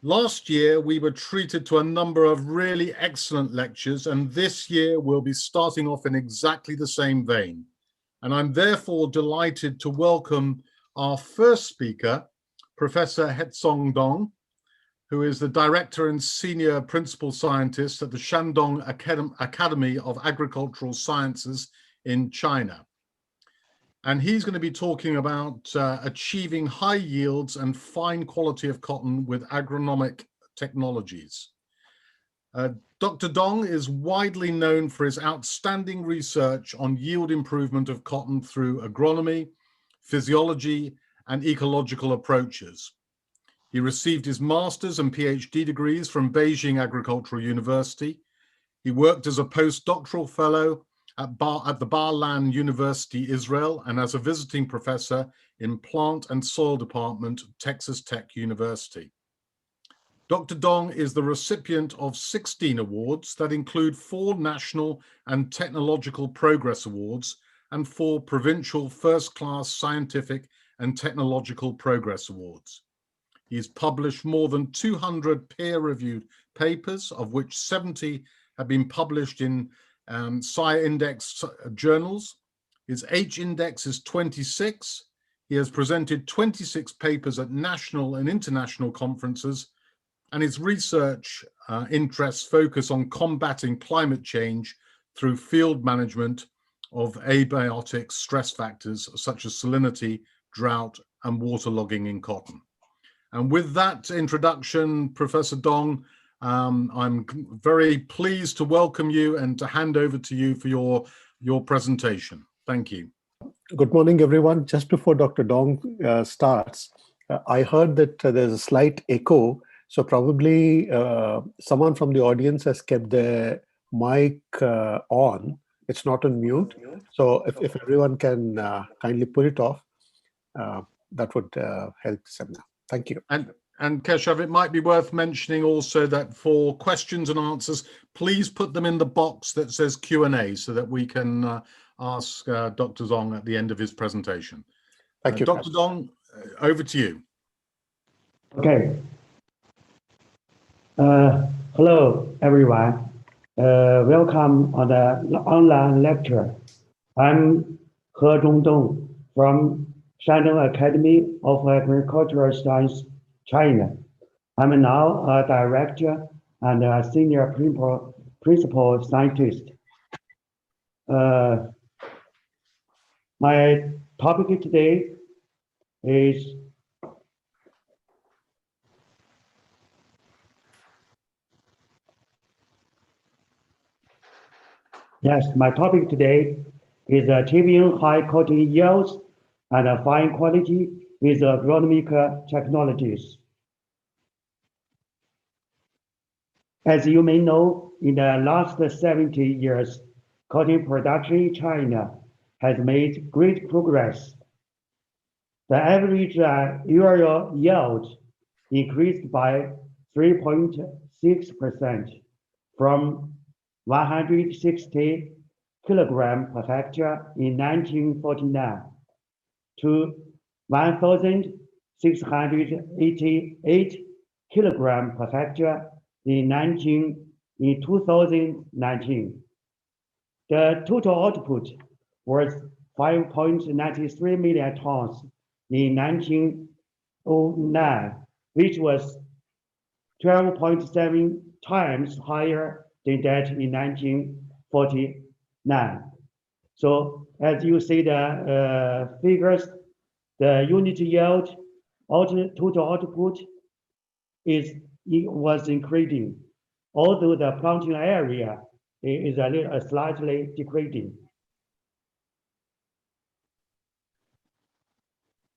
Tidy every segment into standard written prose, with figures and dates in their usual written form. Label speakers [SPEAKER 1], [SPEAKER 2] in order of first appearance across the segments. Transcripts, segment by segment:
[SPEAKER 1] Last year, we were treated to a number of really excellent lectures, and this year we'll be starting off in exactly the same vein. And I'm therefore delighted to welcome our first speaker, Professor Hezhong Dong, who is the Director and Senior Principal Scientist at the Shandong Academy of Agricultural Sciences in China. And he's going to be talking about achieving high yields and fine quality of cotton with agronomic technologies. Dr. Dong is widely known for his outstanding research on yield improvement of cotton through agronomy, physiology, and ecological approaches. He received his master's and PhD degrees from Beijing Agricultural University. He worked as a postdoctoral fellow at the Bar-Lan University, Israel, and as a visiting professor in Plant and Soil Department, Texas Tech University. Dr. Dong is the recipient of 16 awards that include 4 National and Technological Progress Awards and 4 Provincial First-Class Scientific and Technological Progress Awards. He's published more than 200 peer-reviewed papers, of which 70 have been published in SCI Index journals. His H index is 26. He has presented 26 papers at national and international conferences, and his research interests focus on combating climate change through field management of abiotic stress factors such as salinity, drought, and waterlogging in cotton. And with that introduction, Professor Dong, I'm very pleased to welcome you and to hand over to you for your presentation. Thank you.
[SPEAKER 2] Good morning, everyone. Just before Dr. Dong starts, I heard that there's a slight echo. So probably someone from the audience has kept their mic on. It's not on mute. So if everyone can kindly put it off, that would help Semna. Thank you.
[SPEAKER 1] And Keshav, it might be worth mentioning also that for questions and answers, please put them in the box that says Q&A so that we can ask Dr. Dong at the end of his presentation.
[SPEAKER 2] Thank you.
[SPEAKER 1] Dr. Dong, over to you.
[SPEAKER 3] Okay. Hello, everyone. Welcome on the online lecture. I'm Hezhong Dong from Shandong Academy of Agricultural Science, China. I'm now a director and a senior principal scientist. My topic today is achieving high cotton yields and fine quality with agronomic technologies. As you may know, in the last 70 years, cotton production in China has made great progress. The average annual yield increased by 3.6% from 160 kilogram per hectare in 1949 to 1,688 kilogram per hectare in 2019. The total output was 5.93 million tons in 1909, which was 12.7 times higher than that in 1949. So as you see the figures, the unit yield, total output was increasing, although the planting area is slightly decreasing.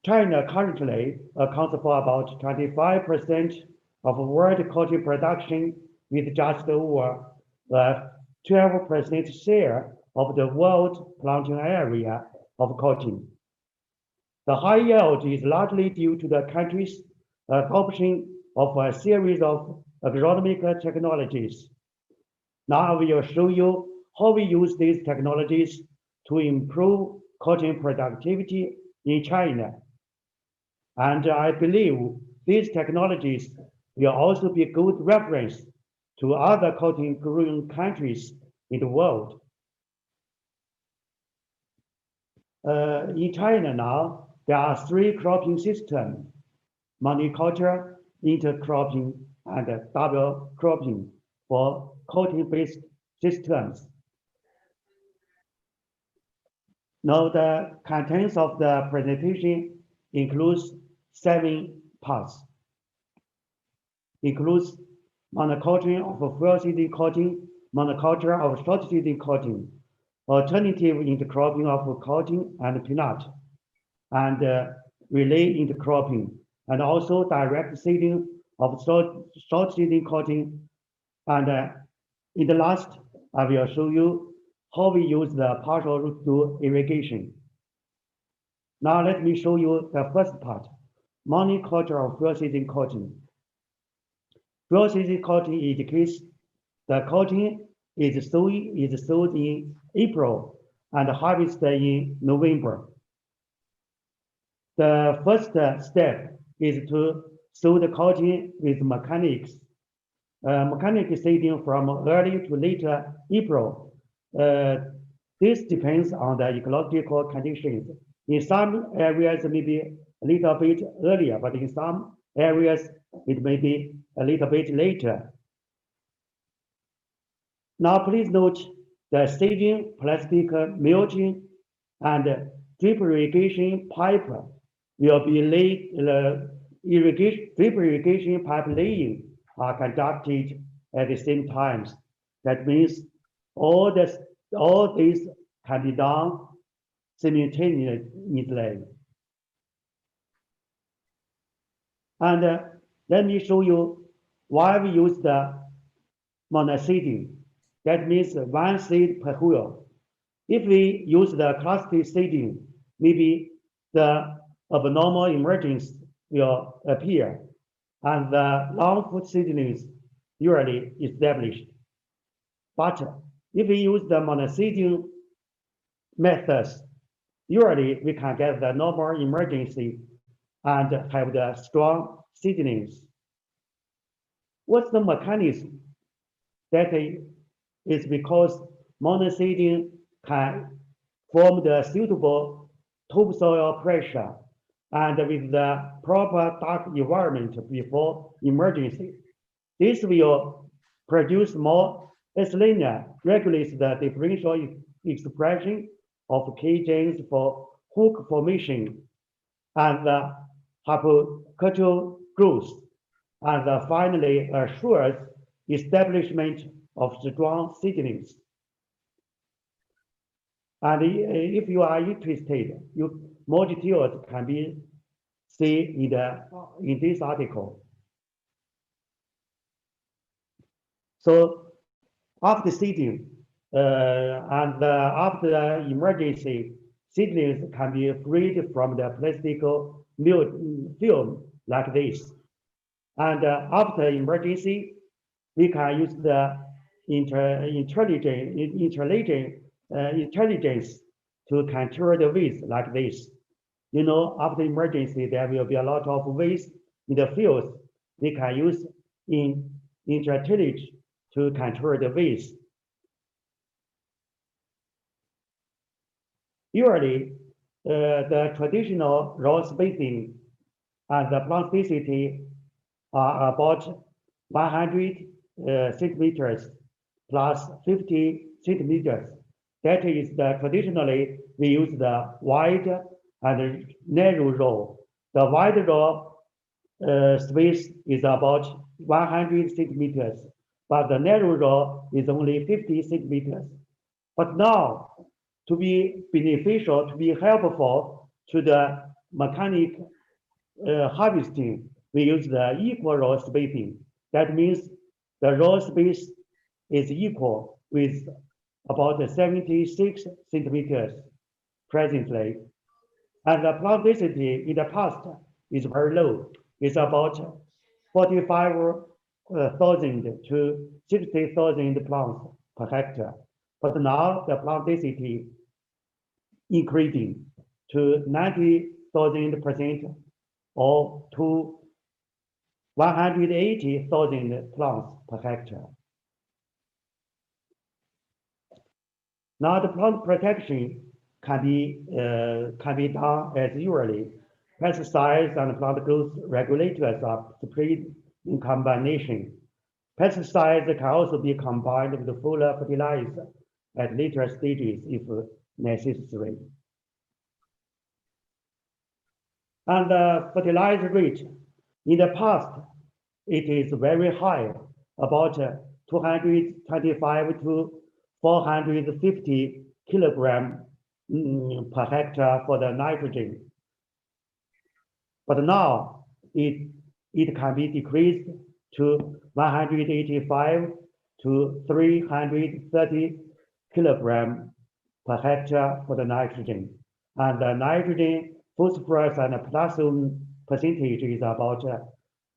[SPEAKER 3] China currently accounts for about 25% of world cotton production, with just over a 12% share of the world planting area of cotton. The high yield is largely due to the country's adoption of a series of agronomic technologies. Now I will show you how we use these technologies to improve cotton productivity in China. And I believe these technologies will also be a good reference to other cotton growing countries in the world. In China now, there are 3 cropping systems: monoculture, intercropping, and double cropping for cotton-based systems. Now, the contents of the presentation includes 7 parts. Includes monoculture of full-season cotton, monoculture of short-season cotton, alternative intercropping of cotton and peanut, and relay intercropping, and also direct seeding of short-season cotton. And in the last, I will show you how we use the partial root irrigation. Now let me show you the first part, monoculture of full-season cotton. Full-season cotton indicates the cotton is sowed in April and harvested in November. The first step is to sow the cotton with mechanics. Mechanic seeding from early to late April. This depends on the ecological conditions. In some areas, maybe a little bit earlier, but in some areas, it may be a little bit later. Now, please note the staging, plastic mulching, and drip irrigation pipe will be laid. Drip irrigation pipe laying are conducted at the same time. That means all this can be done simultaneously. And let me show you why we use the monoseeding. That means 1 seed per wheel. If we use the cluster seeding, maybe the abnormal emergence will appear, and the long foot seedlings usually established. But if we use the monoseeding methods, usually we can get the normal emergency and have the strong seedlings. What's the mechanism? That is because monoseeding can form the suitable topsoil pressure and with the proper dark environment before emergency. This will produce more ethylene, regulates the differential expression of K genes for hook formation and the hypocultural growth, and finally assures establishment of strong seedlings. And if you are interested, more details can be seen in this article. So after seeding and after the emergency, seedlings can be freed from the plastic film like this. And after emergency, we can use the intelligence to control the weeds like this. You know, after emergency, there will be a lot of weeds in the fields. We can use intelligence to control the weeds. Usually, the traditional row spacing and the plant density are about 100 centimeters plus 50 centimeters. That is traditionally we use the wide and narrow row. The wide row space is about 100 centimeters, but the narrow row is only 50 centimeters. But now, to be beneficial, to be helpful to the mechanic harvesting, we use the equal row spacing. That means the row space is equal with about 76 centimeters presently. And the plant density in the past is very low. It's about 45,000 to 60,000 plants per hectare. But now the plant density increasing to 90,000% or to 180,000 plants per hectare. Now the plant protection can be done as usually. Pesticides and plant growth regulators are sprayed in combination. Pesticides can also be combined with foliar fertilizer at later stages if necessary. And the fertilizer rate, in the past, it is very high, about 225 to 450 kilogram per hectare for the nitrogen. But now it can be decreased to 185 to 330 kilogram per hectare for the nitrogen. And the nitrogen, phosphorus, and potassium percentage is about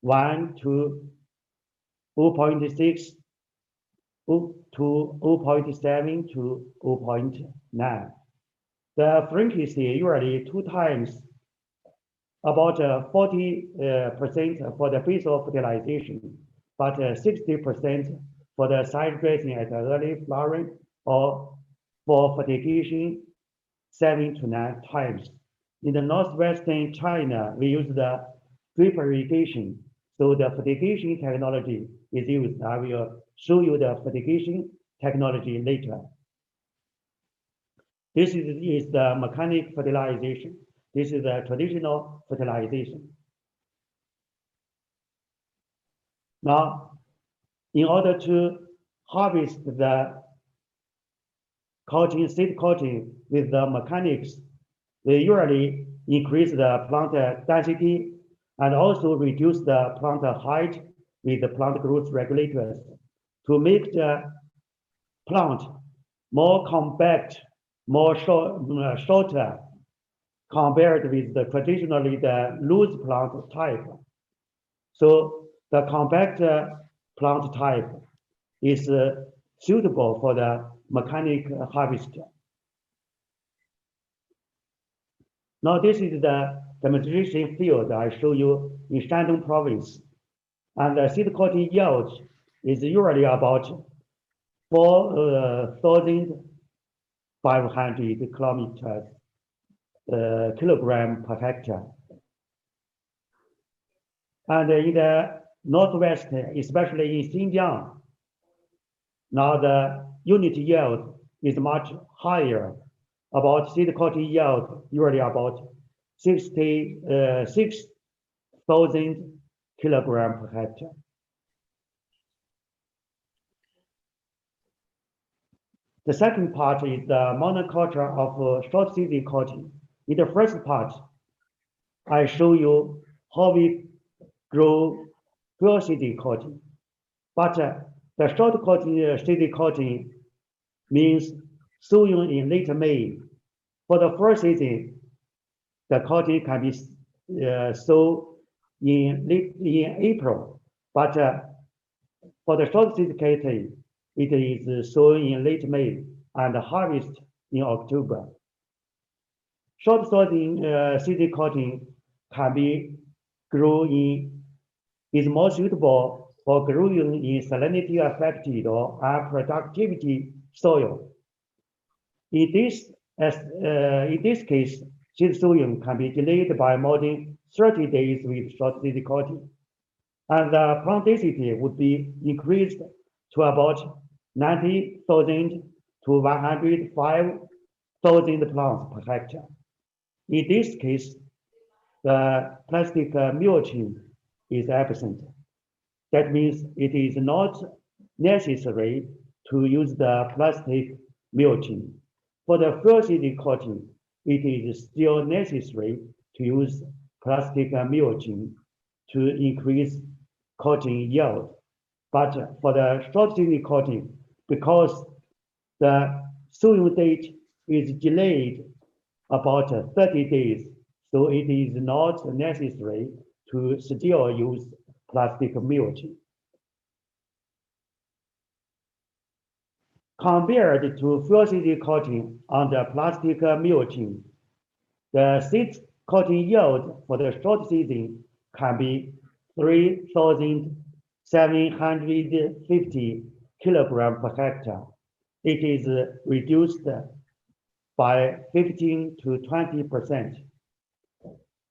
[SPEAKER 3] 1 to 0.6 to 0.7 to 0.9. The frequency usually 2 times, about 40% for the basal fertilization, but 60% for the side dressing at early flowering, or for fertigation 7 to 9 times. In the northwestern China, we use the drip irrigation. So the fertigation technology is used. I will show you the fertigation technology later. This is the mechanic fertilization. This is the traditional fertilization. Now, in order to harvest the cotton, seed cotton with the mechanics, we usually increase the plant density and also reduce the plant height with the plant growth regulators to make the plant more compact, more shorter, compared with the traditionally the loose plant type. So the compact plant type is suitable for the mechanic harvester. Now this is the demonstration field I show you in Shandong province. And the seed cotton yield is usually about 4,500 kilogram per hectare. And in the northwest, especially in Xinjiang, now the unit yield is much higher, about seed cotton yield usually about 66,000 kilogram per hectare. The second part is the monoculture of short seed cotton. In the first part, I show you how we grow full seed cotton. But the short cotton seed cotton means sowing in late May. For the first season, the cotton can be sown in April, but for the short seed cotton, it is sown in late May and harvest in October. Short seed cotton can be grown is more suitable for growing in salinity affected or unproductivity soil. In this case, seed sowing can be delayed by more than 30 days with short seed cotton, and the plant density would be increased to about 90,000 to 105,000 plants per hectare. In this case, the plastic mulching is absent. That means it is not necessary to use the plastic mulching. For the full seed cotton, it is still necessary to use plastic mulching to increase cotton yield. But for the short seed cotton, because the sowing date is delayed about 30 days, so it is not necessary to still use plastic mulching. Compared to full seed cotton under plastic mulching, the seed cotton yield for the short season can be 3,750 kilogram per hectare. It is reduced by 15 to 20%.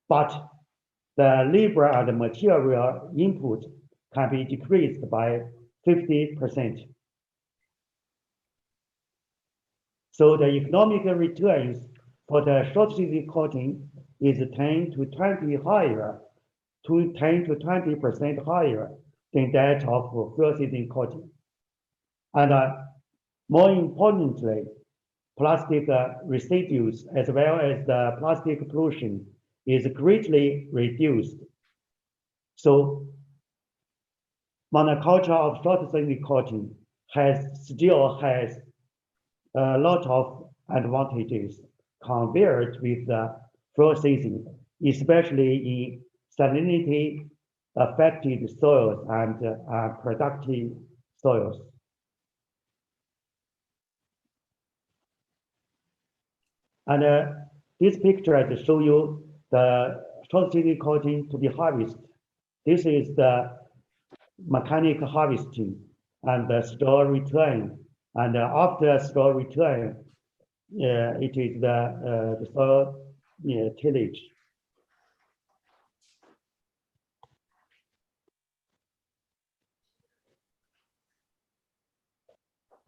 [SPEAKER 3] But the labor and material input can be decreased by 50%. So the economic returns for the short season cotton is 10 to 20% higher than that of full season cotton. And more importantly, plastic residues as well as the plastic pollution is greatly reduced. So monoculture of short season cotton still has a lot of advantages compared with the full season, especially in salinity affected soils and productive soils. And this picture to show you the short season cotton to be harvested. This is the mechanical harvesting and the straw return. And after straw return, it is the soil tillage.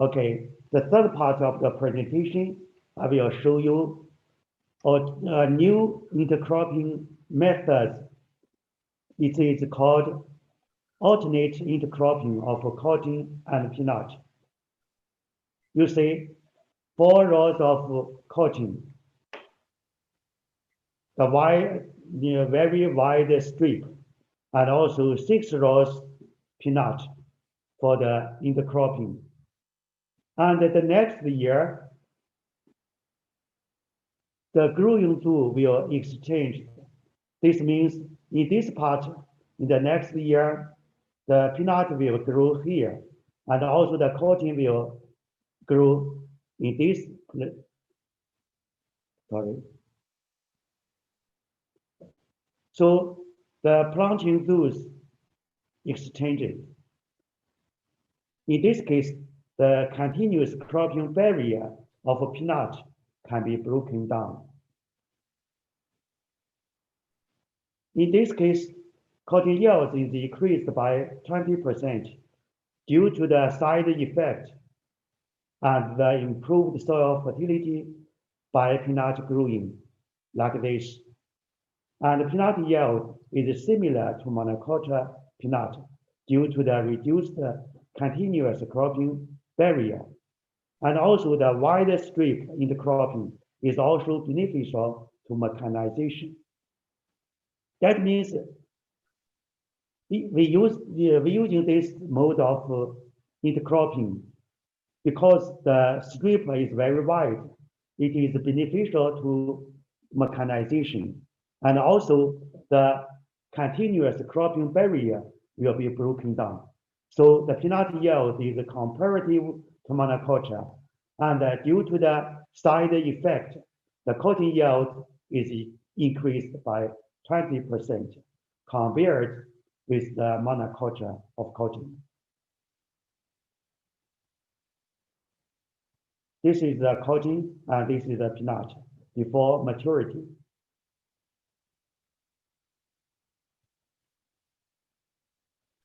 [SPEAKER 3] Okay, the third part of the presentation, I will show you a new intercropping method. It is called alternate intercropping of cotton and peanut. You see 4 rows of cotton, the very wide strip, and also 6 rows peanut for the intercropping. And the next year, the growing tool will exchange. This means in this part, in the next year, the peanut will grow here, and also the cotton will grow in this. Sorry. So the planting tools exchanges. In this case, the continuous cropping barrier of a peanut can be broken down. In this case, cotton yield is decreased by 20% due to the side effect and the improved soil fertility by peanut growing like this. And peanut yield is similar to monoculture peanut due to the reduced continuous cropping barrier. And also the wider strip intercropping is also beneficial to mechanization. That means we're using this mode of intercropping because the strip is very wide. It is beneficial to mechanization. And also the continuous cropping barrier will be broken down. So the peanut yield is comparative to monoculture. And due to the side effect, the cotton yield is increased by 20% compared with the monoculture of cotton. This is the cotton and this is the peanut before maturity.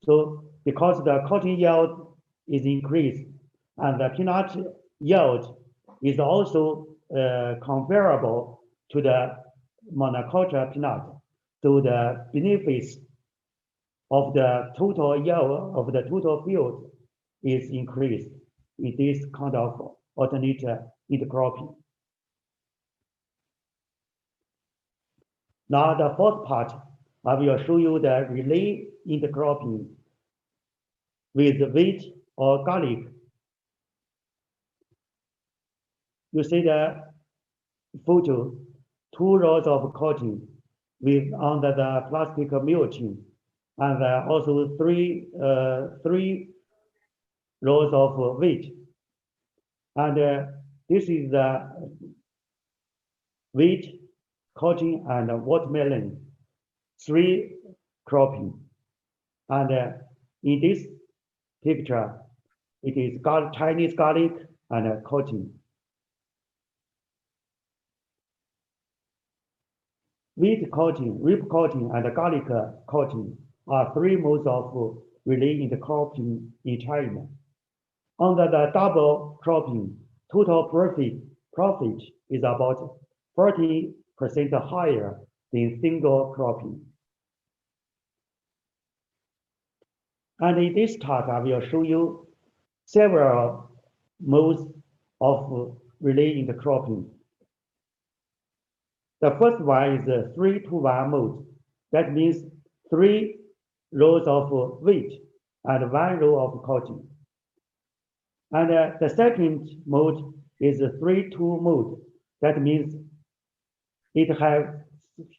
[SPEAKER 3] So because the cotton yield is increased and the peanut yield is also comparable to the monoculture peanut, so the benefits of the total yield of the total field is increased in this kind of alternate intercropping. Now the fourth part, I will show you the relay intercropping with wheat or garlic. You see the photo, 2 rows of cotton with under the plastic mulching, and also three rows of wheat. And this is the wheat, cotton, and watermelon, 3 cropping. And in this picture, it is Chinese garlic and cotton. Wheat cotton, rib cotton, and garlic cotton are three modes of relay intercropping in China. Under the double cropping, total profit is about 40% higher than single cropping. And in this chart, I will show you several modes of relay intercropping. The first one is the 3-to-1 mode. That means 3 rows of wheat and 1 row of cotton. And the second mode is the 3-2 mode. That means it has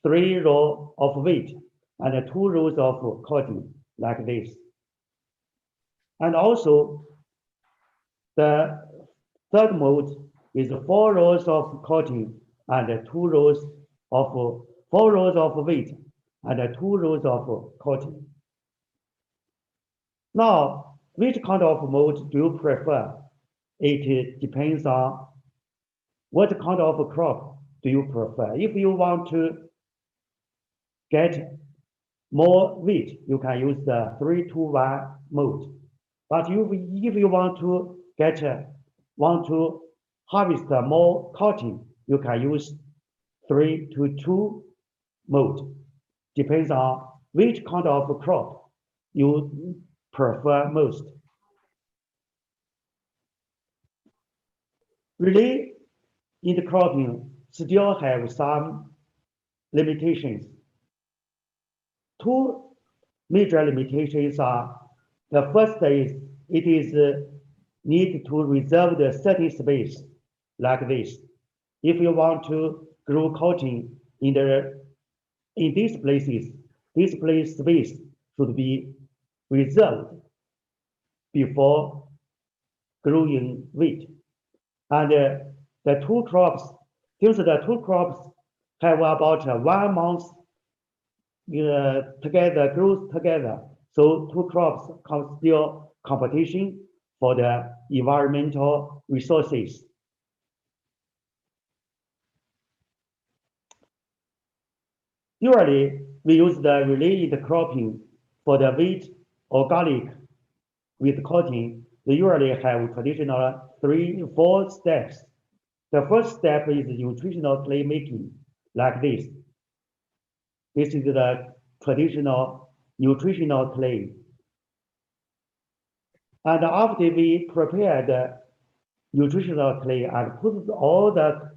[SPEAKER 3] 3 rows of wheat and 2 rows of cotton, like this. And also, the third mode is 4 rows of cotton and 4 rows of wheat and 2 rows of cotton. Now, which kind of mode do you prefer? It depends on what kind of crop do you prefer. If you want to get more wheat, you can use the 3-to-1 mode. But if you want to harvest more cotton, you can use 3-to-2 mode. Depends on which kind of crop you prefer most. Relay intercropping still have some limitations. 2 major limitations are: the first is it is need to reserve the certain space, like this. If you want to grow cotton in these places, this place space should be reserved before growing wheat. And the 2 crops, since the 2 crops have about 1 month together, grows together, so 2 crops can still competition for the environmental resources. Usually, we use the relay intercropping for the wheat or garlic with cotton. We usually have traditional 3-4 steps. The first step is nutritional clay making, like this. This is the traditional nutritional clay. And after we prepare the nutritional clay and put all the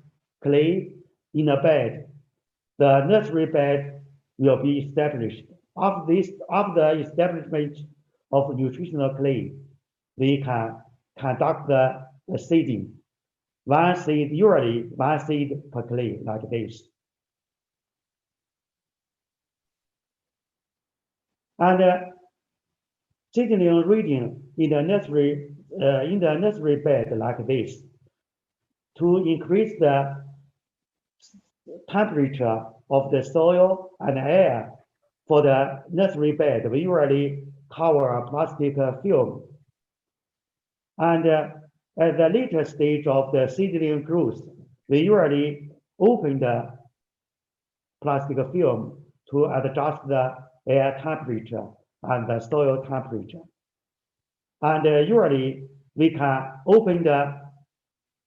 [SPEAKER 3] clay in a bed, the nursery bed will be established. After the establishment of nutritional clay, we can conduct the seeding. Usually 1 seed per clay, like this. And seedling reading in the nursery bed, like this, to increase the temperature of the soil and air for the nursery bed. We usually cover a plastic film. And at the later stage of the seedling growth, we usually open the plastic film to adjust the air temperature and the soil temperature. And usually we can open the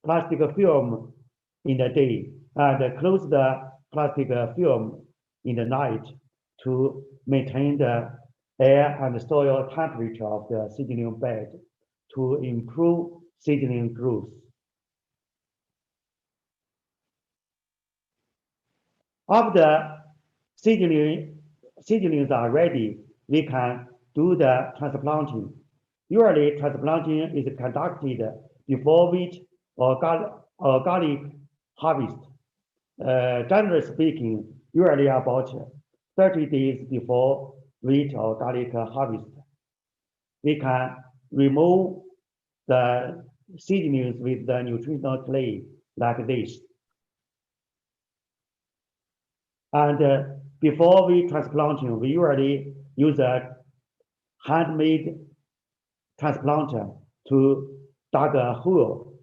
[SPEAKER 3] plastic film in the day and close the plastic film in the night to maintain the air and soil temperature of the seedling bed to improve seedling growth. After seedlings are ready, we can do the transplanting. Usually, transplanting is conducted before wheat or garlic harvest. Generally speaking, usually about 30 days before wheat or garlic harvest. We can remove the seedlings with the nutritional clay, like this. And before we transplanting, we usually use a handmade transplanter to dug a hole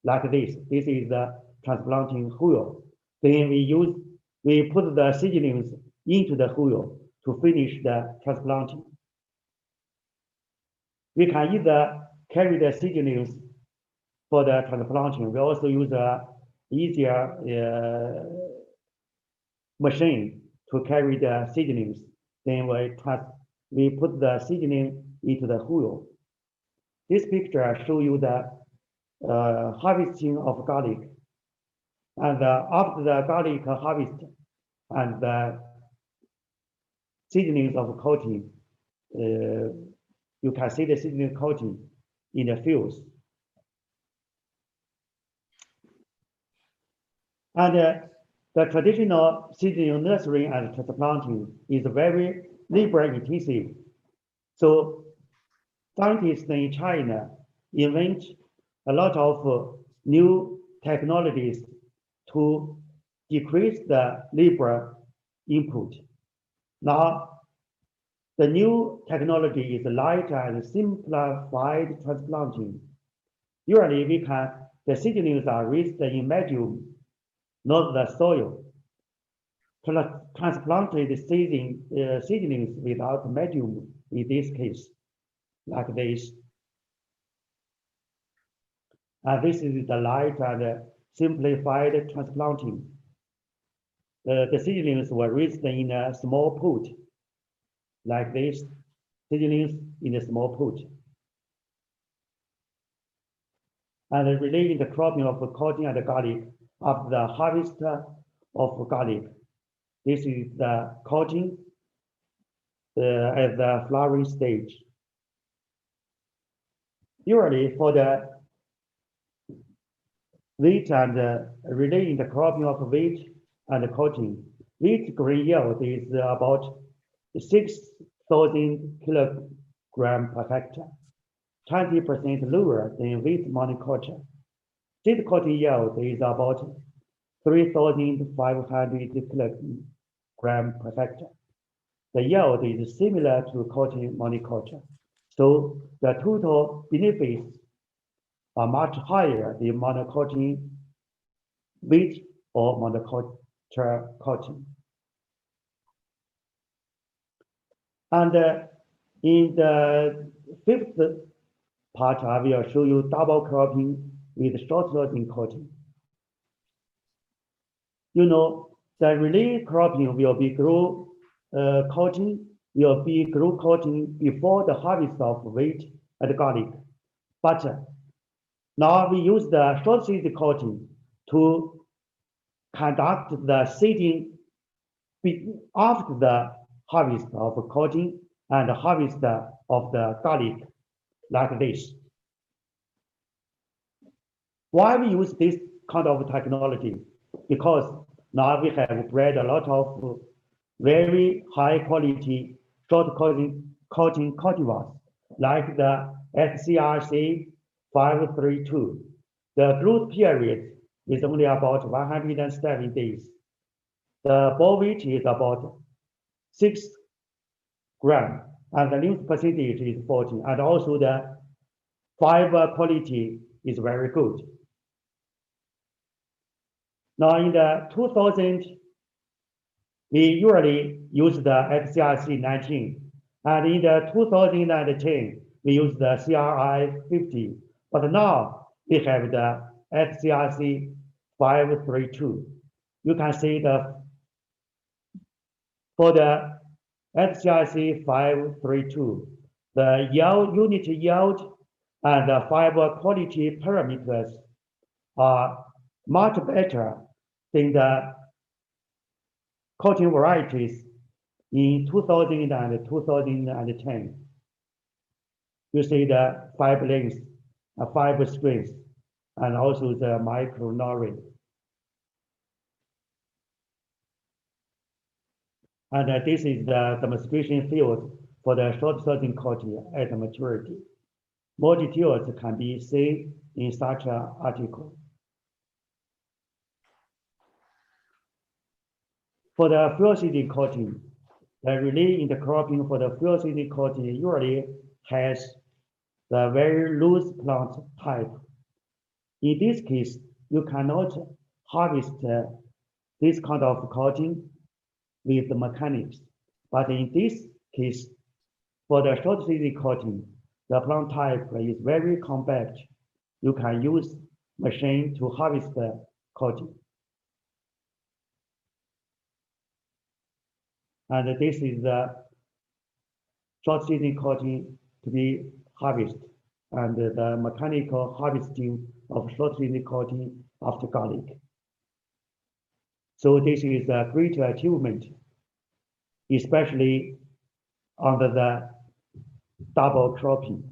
[SPEAKER 3] like this. This is the transplanting hole. Then we put the seedlings into the hole to finish the transplanting. We can either carry the seedlings for the transplanting. We also use a easier machine to carry the seedlings. Then we put the seedling into the hole. This picture shows you the harvesting of garlic. And after the garlic harvest and the seedlings of coating, you can see the seedling coating in the fields. And the traditional seedling nursery and transplanting is very labor intensive. So scientists in China invent a lot of new technologies to decrease the labor input. Now, the new technology is light and simplified transplanting. Usually, the seedlings are raised in medium, not the soil. Transplanted seedlings without medium in this case, like this. And this is the light and simplified transplanting. The seedlings were raised in a small pot, like this, seedlings in a small pot. And relating the cropping of cotton and garlic after the harvest of garlic. This is the cotton at the flowering stage. Usually for the wheat and relating the cropping of wheat and cotton, wheat grain yield is about 6,000 kilogram per hectare, 20% lower than wheat monoculture. Seed cotton yield is about 3,500 kilogram per hectare. The yield is similar to cotton monoculture. So the total benefits are much higher than monoculture wheat or monoculture cotton. And in the fifth part, I will show you double cropping with short loading cotton. You know, the relay cropping will be grow cotton before the harvest of wheat and garlic. But now we use the short seed cotton to conduct the seeding after the harvest of cotton and the harvest of the garlic, like this. Why we use this kind of technology? Because now we have bred a lot of very high quality short cotton cultivars, like the WCRC 532. The growth period is only about 107 days. The ball weight is about 6 grams, and the leaf percentage is 40, and also the fiber quality is very good. Now in the 2000, we usually use the FCRC 19, and in the 2010, we use the CRI 50, but now we have the FCRC 532. You can see for the FCRC 532, the unit yield and the fiber quality parameters are much better than the cotton varieties in 2000 and 2010. You see the fiber length, fiber strength, and also the micronori. And this is the demonstration field for the short sorting cotton at maturity. More details can be seen in such an article. For the field seeding cotton, the relay intercropping for the field season coating usually has the very loose plant type. In this case, you cannot harvest this kind of coating with the mechanics. But in this case, for the short season coating, the plant type is very compact. You can use machine to harvest the coating. And this is the short season coating to be harvested, and the mechanical harvesting of short season coating after garlic. So this is a great achievement, especially under the double cropping.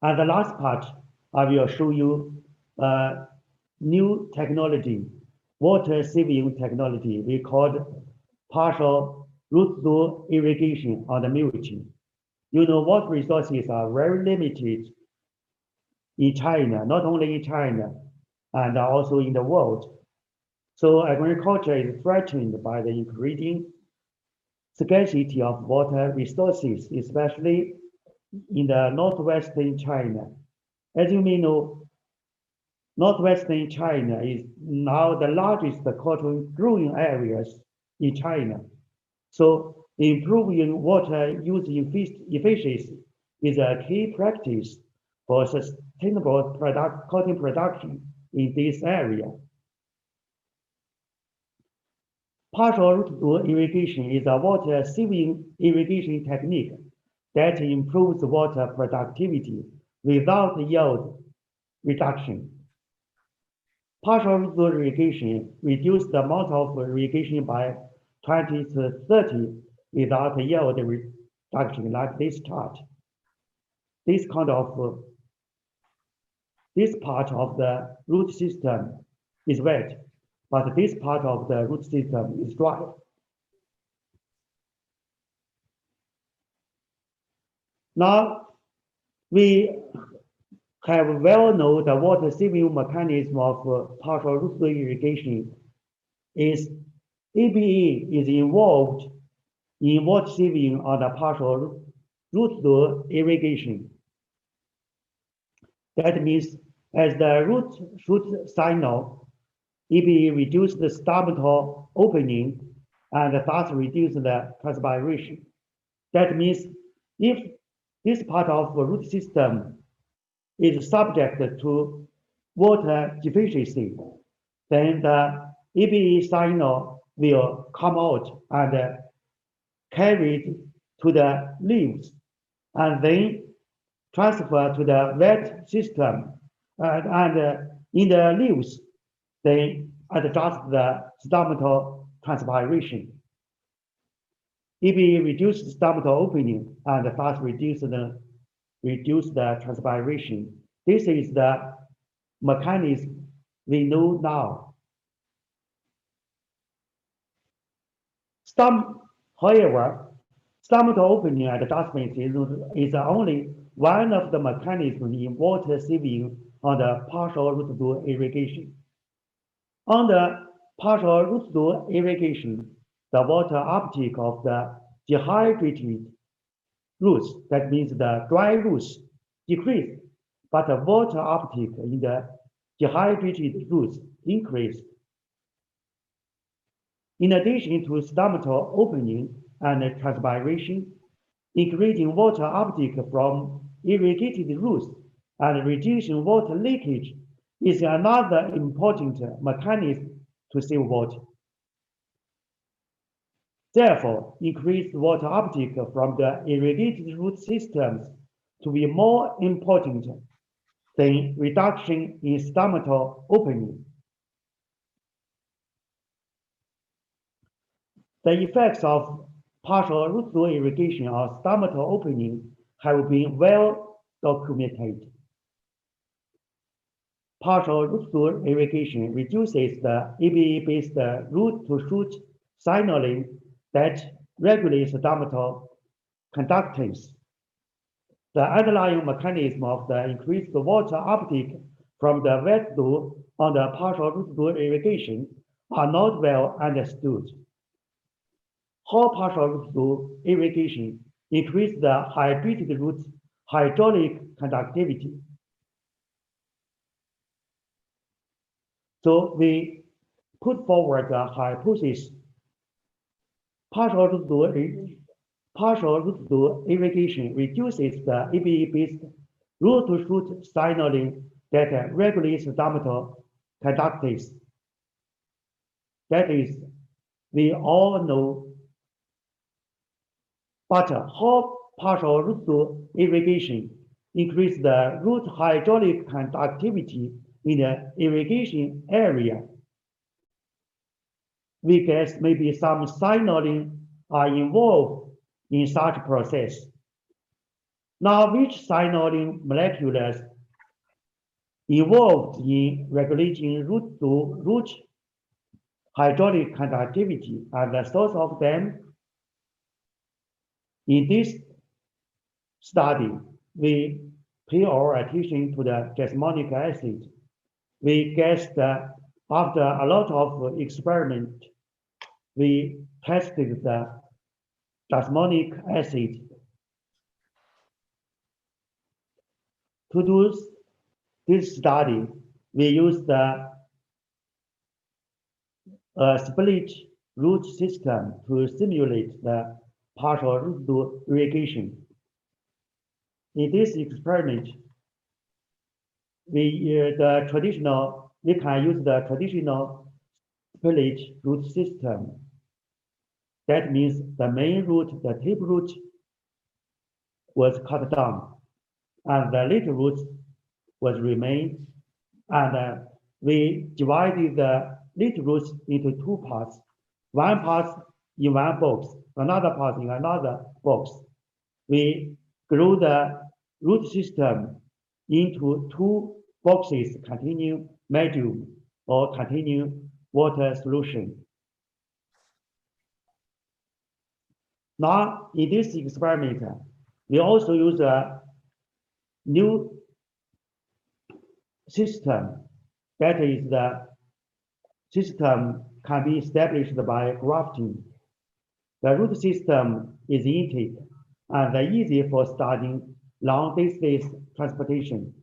[SPEAKER 3] And the last part, I will show you a new technology, water saving technology we call partial root-through irrigation on the mulching. You know, water resources are very limited in China, not only in China, and also in the world. So agriculture is threatened by the increasing scarcity of water resources, especially in the northwestern China. As you may know, northwestern China is now the largest cotton growing areas in China. So improving water use efficiency is a key practice for sustainable cotton production in this area. Partial root-through irrigation is a water-saving irrigation technique that improves water productivity without yield reduction. Partial root-through irrigation reduces the amount of irrigation by 20 to 30 without yield reduction, like this chart. This part of the root system is wet, but this part of the root system is dry. Now, we have well known the water saving mechanism of partial root-through irrigation is EBE is involved in water saving on the partial root-through irrigation. That means as the root shoot signal, EBE reduces the stomata opening and thus reduce the transpiration. That means if this part of the root system is subject to water deficiency, then the EBE signal will come out and carried to the leaves and then transfer to the wet system and in the leaves, they adjust the stomatal transpiration. EBE reduces stomatal opening and thus reduce the transpiration. This is the mechanism we know now. However, stomatal opening and adjustment is only one of the mechanisms in water saving on the partial root-through irrigation. On the partial root-through irrigation, the water uptake of the dehydrated roots, that means the dry roots, decreased, but the water uptake in the dehydrated roots increased. In addition to stomatal opening and transpiration, increasing water uptake from irrigated roots and reducing water leakage is another important mechanism to save water. Therefore, increased water uptake from the irrigated root systems to be more important than reduction in stomatal opening. The effects of partial root-through irrigation on stomatal opening have been well documented. Partial root-through irrigation reduces the EBE-based root-to-shoot signaling that regulates stomatal conductance. The underlying mechanism of the increased water uptake from the wet root on the partial root-through irrigation are not well understood. how partial root-through irrigation increase the hydrated root hydraulic conductivity. So we put forward the hypothesis: partial root-through irrigation reduces the EBE-based root-to-shoot signaling that regulates stomata conductance. That is, we all know. But how partial root-through irrigation increase the root hydraulic conductivity in the irrigation area? We guess maybe some signaling are involved in such process. Now, which signaling molecules involved in regulating root-to-root hydraulic conductivity and the source of them? In this study, we pay our attention to the jasmonic acid. We guessed that after a lot of experiment, we tested the jasmonic acid. To do this study, we used the split root system to simulate the partial root irrigation. In this experiment, we can use the traditional split root system. That means the main root, the tip root, was cut down, and the little root was remained. And we divided the little roots into two parts. One part in one box, another part in another box. We grew the root system into two boxes containing medium or containing water solution. Now, in this experiment, we also use a new system. That is, the system can be established by grafting. The root system is intake and easy for starting long distance transportation.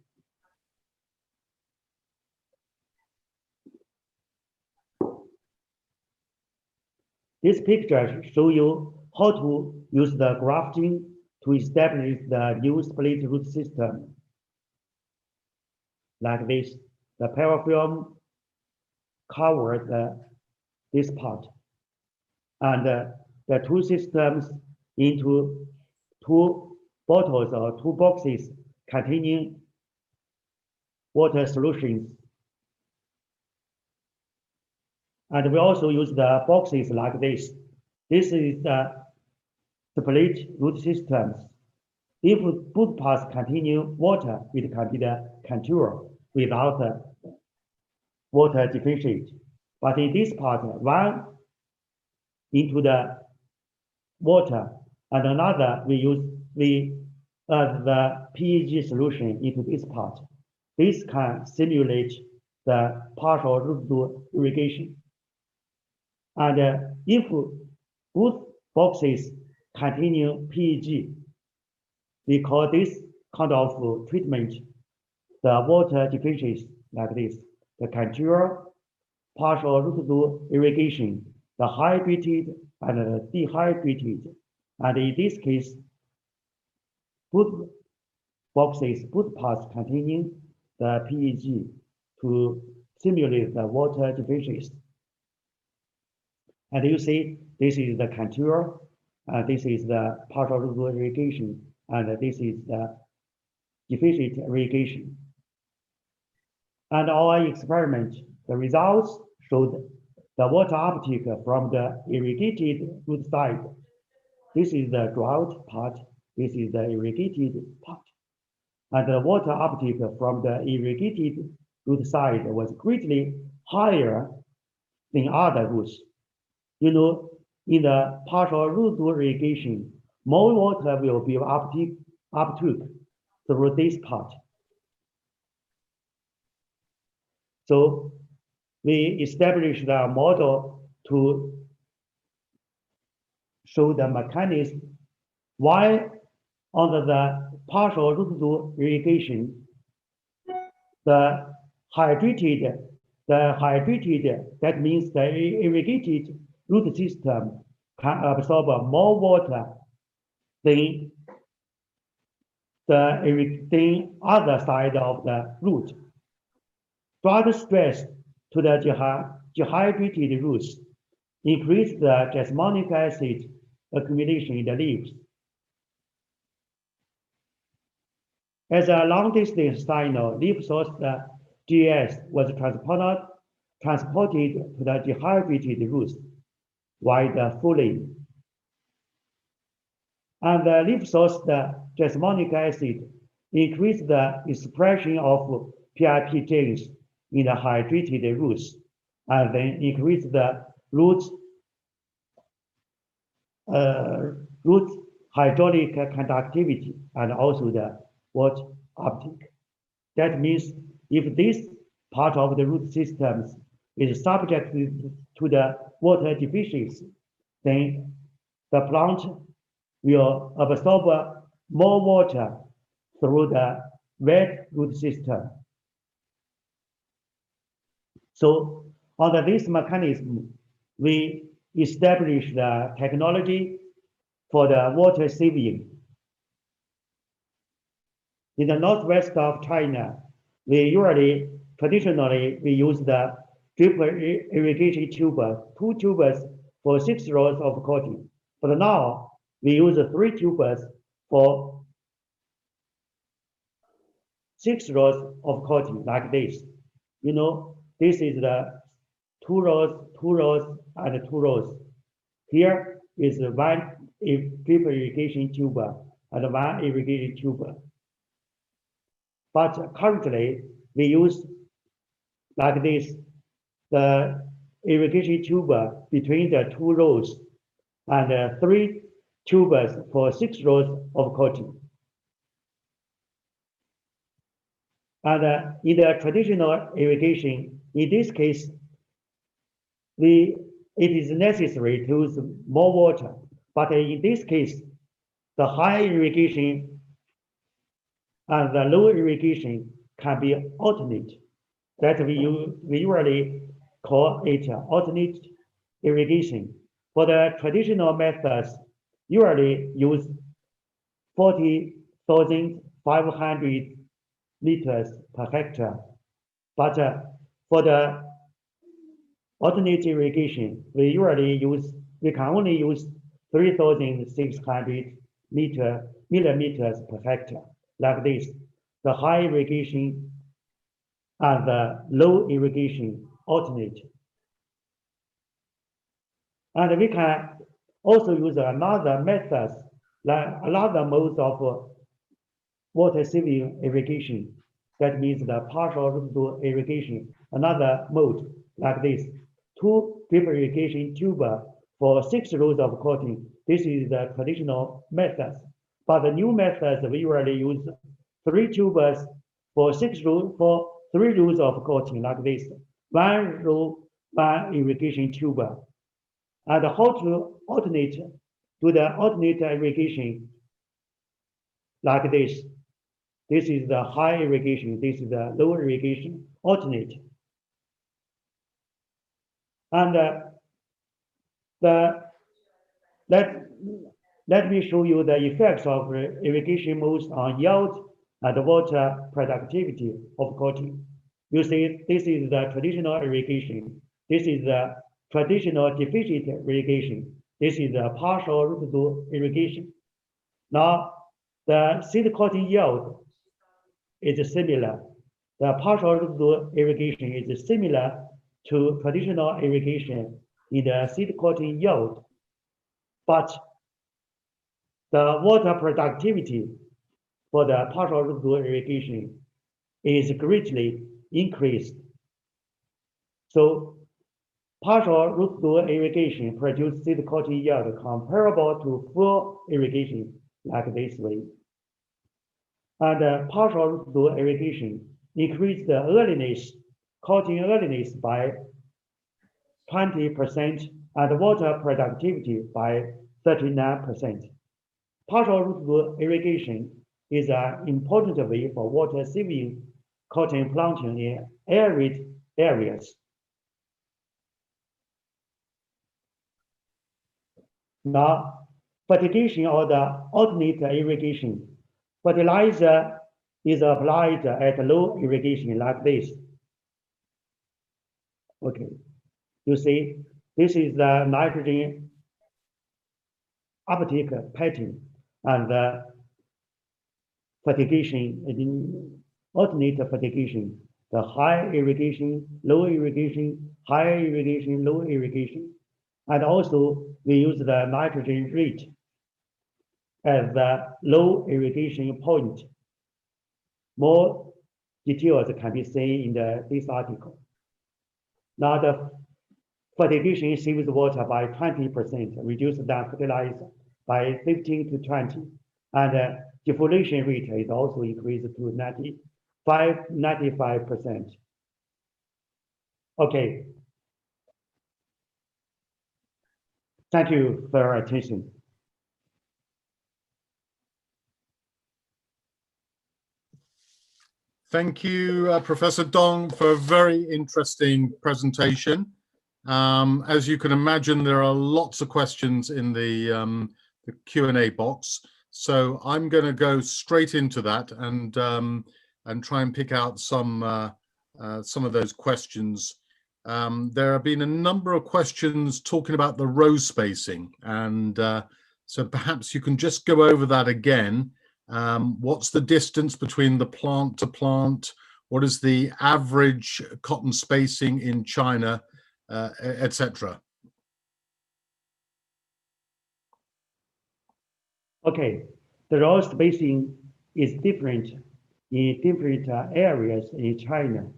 [SPEAKER 3] This picture shows you how to use the grafting to establish the new split root system. Like this, the parafilm covers this part, and the two systems into two bottles or two boxes containing water solutions. And we also use the boxes like this. This is the split root systems. If both parts contain water, it can be the contour without water differentiate. But in this part, one into the water and another we add the PEG solution into this part. This can simulate the partial root irrigation. And if both boxes contain PEG, we call this kind of treatment the water differentiates like this: the contour, partial root irrigation, the hydrated and the dehydrated. And in this case, both boxes, both parts containing the PEG to simulate the water differentiates. And you see, this is the contour, this is the partial root irrigation, and this is the deficient irrigation. And our experiment, the results showed the water uptake from the irrigated root side. This is the drought part, this is the irrigated part. And the water uptake from the irrigated root side was greatly higher than other roots. You know, in the partial root irrigation, more water will be uptook through this part. So we established a model to show the mechanism why under the partial root irrigation, the hydrated, that means the irrigated root system can absorb more water than the other side of the root. Further stress to the dehydrated roots increase the jasmonic acid accumulation in the leaves. As a long-distance signal, leaf source GS was transported to the dehydrated roots while the fooling. And the leaf source jasmonic acid increased the expression of PIP genes in the hydrated roots, and then increased the root hydraulic conductivity and also the water uptake. That means if this part of the root systems is subject to the water deficiency, then the plant will absorb more water through the wet root system. So under this mechanism, we establish the technology for the water saving. In the northwest of China, traditionally we use the drip irrigation tubers, 2 tubers for 6 rows of cutting. But now we use 3 tubers for 6 rows of cutting like this. You know, this is the 2 rows, 2 rows, and 2 rows. Here is 1 drip irrigation tuber and 1 irrigation tuber. But currently we use like this, the irrigation tuber between the 2 rows and 3 tubers for 6 rows of cutting. And in the traditional irrigation, in this case, it is necessary to use more water. But in this case, the high irrigation and the low irrigation can be alternate. That we usually call it alternate irrigation. For the traditional methods, usually use 40,500 liters per hectare. But for the alternate irrigation, we can only use 3,600 millimeters per hectare, like this. The high irrigation and the low irrigation alternate. And we can also use another methods, like another mode of water saving irrigation. That means the partial root irrigation. Another mode like this. 2 drip irrigation tuber for 6 rows of cutting. This is the traditional methods. But the new methods, we usually use 3 tubers for 3 rows of cutting like this. 1 row, 1 irrigation tuber. And how to do the alternate irrigation like this. This is the high irrigation, this is the low irrigation, alternate. And let me show you the effects of irrigation modes on yield and water productivity of cotton. You see, this is the traditional irrigation. This is the traditional deficient irrigation. This is the partial root irrigation. Now, the seed cotton yield is similar. The partial root irrigation is similar to traditional irrigation in the seed cotton yield, but the water productivity for the partial root irrigation is greatly increased. So partial root irrigation produces seed cotton yield comparable to full irrigation like this way. And partial root irrigation increased the earliness, cotton earliness by 20% and water productivity by 39%. Partial root irrigation is an important way for water saving cotton planting in arid areas. Now, fertigation or the alternate irrigation. Fertilizer is applied at low irrigation like this. Okay, you see, this is the nitrogen uptake pattern, and the fertigation, alternate fertigation, the high irrigation, low irrigation, high irrigation, low irrigation, and also we use the nitrogen rate as the low irrigation point. More details can be seen in this article. Now the fertigation saves water by 20%, reduces the fertilizer by 15 to 20, and the defoliation rate is also increased to 95%. Okay. Thank you for your attention.
[SPEAKER 1] Thank you, Professor Dong, for a very interesting presentation. As you can imagine, there are lots of questions in the Q&A box, so I'm going to go straight into that and try and pick out some of those questions. There have been a number of questions talking about the row spacing, and so perhaps you can just go over that again. What's the distance between the plant to plant? What is the average cotton spacing in China, etc.?
[SPEAKER 3] Okay, the row spacing is different in different areas in China.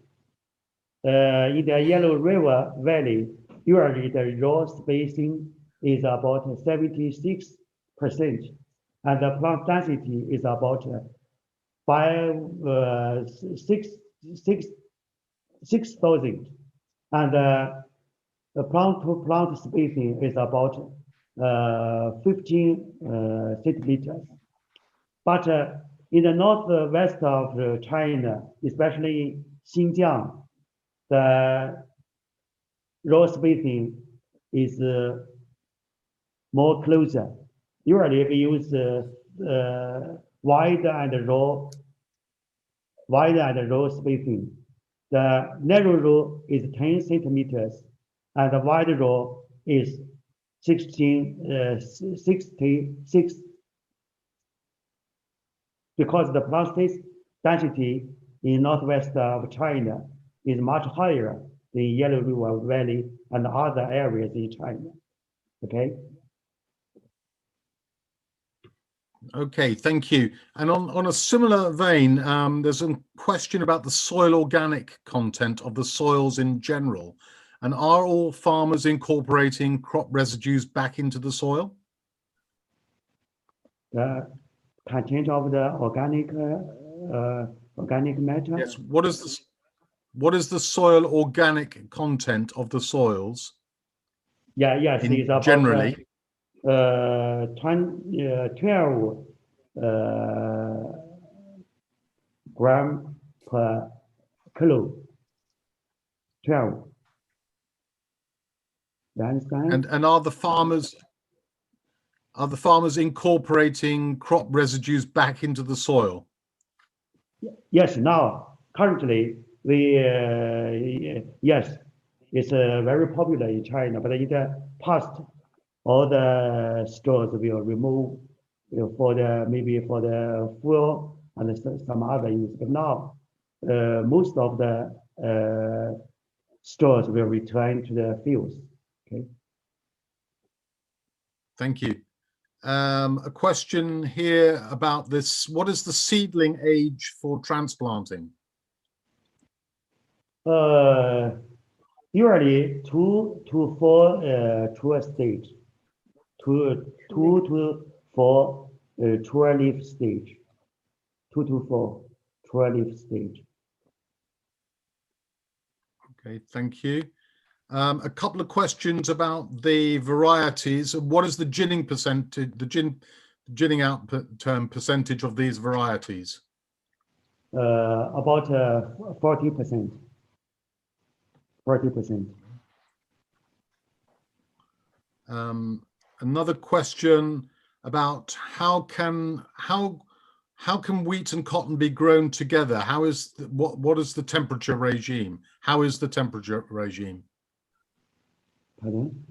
[SPEAKER 3] In the Yellow River Valley, usually the row spacing is about 76%, and the plant density is about 6,000, and the plant-to-plant spacing is about 15 centimeters. But in the northwest of China, especially Xinjiang, the row spacing is more closer. Usually we use wide and row spacing. The narrow row is 10 centimeters, and the wide row is 66, because the plant density in northwest of China is much higher than Yellow River Valley and other areas in China. Okay.
[SPEAKER 1] Okay, thank you. And on a similar vein, there's a question about the soil organic content of the soils in general. And are all farmers incorporating crop residues back into the soil?
[SPEAKER 3] The content of the organic matter?
[SPEAKER 1] Yes. What is the soil organic content of the soils?
[SPEAKER 3] Yeah, yes, it's about
[SPEAKER 1] generally.
[SPEAKER 3] 12 gram per kilo. 12. You understand?
[SPEAKER 1] And are the farmers incorporating crop residues back into the soil?
[SPEAKER 3] Yes, now currently we yes, it's very popular in China, but in the past all the stores will remove for the fuel and some other use. But now most of the stores will return to the fields. Okay.
[SPEAKER 1] Thank you. A question here about this. What is the seedling age for transplanting?
[SPEAKER 3] Usually 2 to 4 true stage. 2 to 4 true leaf stage. 2 to 4 true leaf stage.
[SPEAKER 1] Okay, thank you. A couple of questions about the varieties. What is the ginning percentage, the ginning output term percentage of these varieties?
[SPEAKER 3] About 40%. 40%.
[SPEAKER 1] Another question about how can wheat and cotton be grown together? What is the temperature regime? How is the temperature regime?
[SPEAKER 3] Pardon?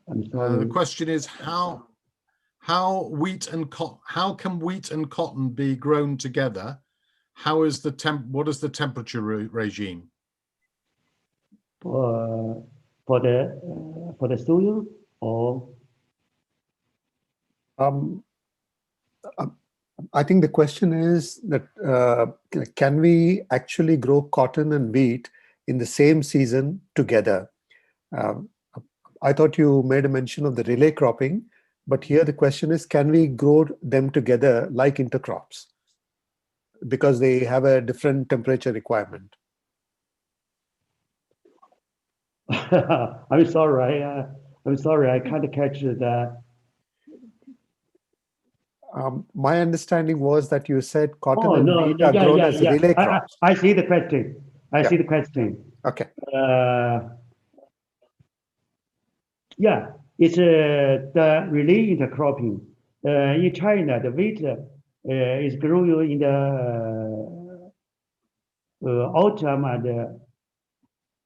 [SPEAKER 3] I'm sorry.
[SPEAKER 1] The question is how can wheat and cotton be grown together? What is the temperature regime?
[SPEAKER 3] For the soil or
[SPEAKER 2] I think the question is that can we actually grow cotton and wheat in the same season together? I thought you made a mention of the relay cropping, but here the question is, can we grow them together like intercrops? Because they have a different temperature requirement.
[SPEAKER 3] I'm sorry. I can't catch that.
[SPEAKER 2] My understanding was that you said cotton and
[SPEAKER 3] no,
[SPEAKER 2] wheat are grown as relay crops.
[SPEAKER 3] I see the question. I see the question.
[SPEAKER 2] Okay.
[SPEAKER 3] Yeah, it's the relay intercropping. In China, the wheat is grown in the autumn and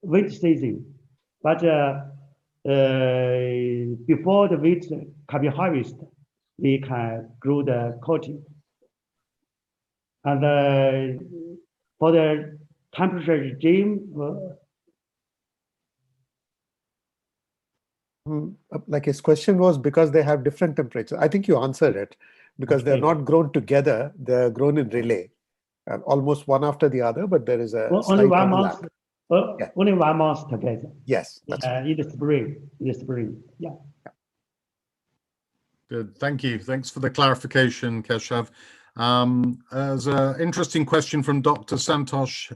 [SPEAKER 3] wheat season. But before the wheat can be harvested, we can grow the cotton. And for the temperature regime,
[SPEAKER 2] like his question was because they have different temperatures. I think you answered it, because they're not grown together, they're grown in relay, almost one after the other, but there is a
[SPEAKER 3] only
[SPEAKER 2] slight
[SPEAKER 3] 1
[SPEAKER 2] overlap.
[SPEAKER 3] month. Only 1 month together.
[SPEAKER 2] Yes, that's right.
[SPEAKER 3] In the spring. Yeah.
[SPEAKER 1] Good, thank you. Thanks for the clarification, Keshav. There's an interesting question from Dr. Santosh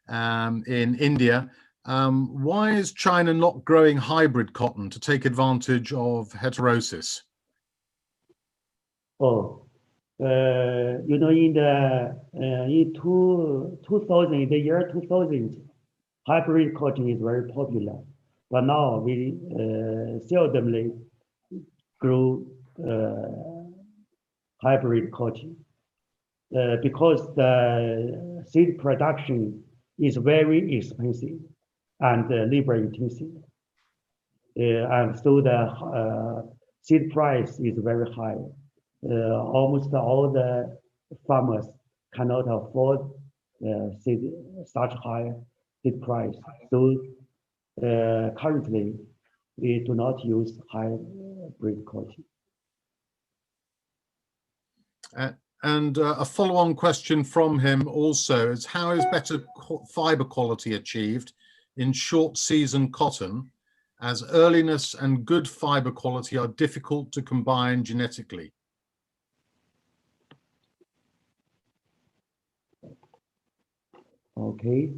[SPEAKER 1] in India. Why is China not growing hybrid cotton to take advantage of heterosis?
[SPEAKER 3] In the year 2000, hybrid cotton is very popular, but now we seldomly grow hybrid cotton because the seed production is very expensive and labor intensive, and so the seed price is very high. Almost all the farmers cannot afford such high seed price. So currently, we do not use hybrid cotton.
[SPEAKER 1] And a follow-on question from him also is, how is better fiber quality achieved in short season cotton, as earliness and good fiber quality are difficult to combine genetically?
[SPEAKER 3] Okay.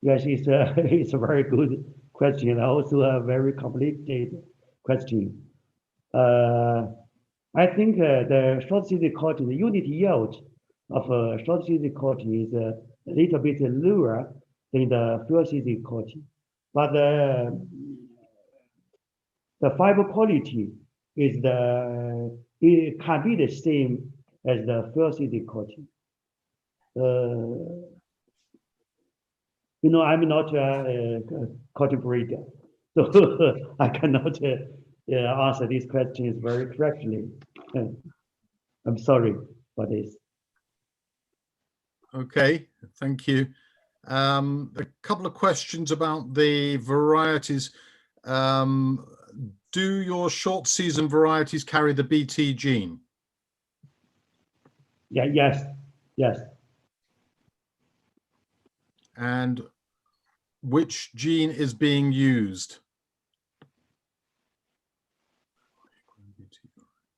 [SPEAKER 3] Yes, it's a very good question, also a very complicated question. I think the short season cotton, the unit yield of short season cotton is a little bit lower than the full season cotton, but the fiber quality it can be the same as the full season cotton. I'm not a cotton breeder, so I cannot answer these questions very correctly. I'm sorry for this.
[SPEAKER 1] Okay, thank you. A couple of questions about the varieties. Do your short season varieties carry the BT gene?
[SPEAKER 3] Yeah, yes.
[SPEAKER 1] And which gene is being used?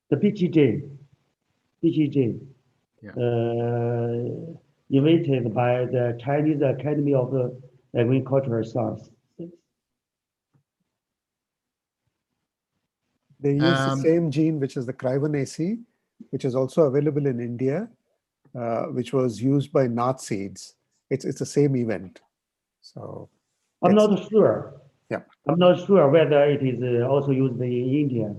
[SPEAKER 3] The BT gene. Yeah. Invented by the Chinese Academy of agricultural science.
[SPEAKER 2] They use the same gene, which is the crivin, which is also available in India, which was used by nut seeds. It's the same event. So
[SPEAKER 3] I'm not sure.
[SPEAKER 2] Yeah,
[SPEAKER 3] I'm not sure whether it is also used in India,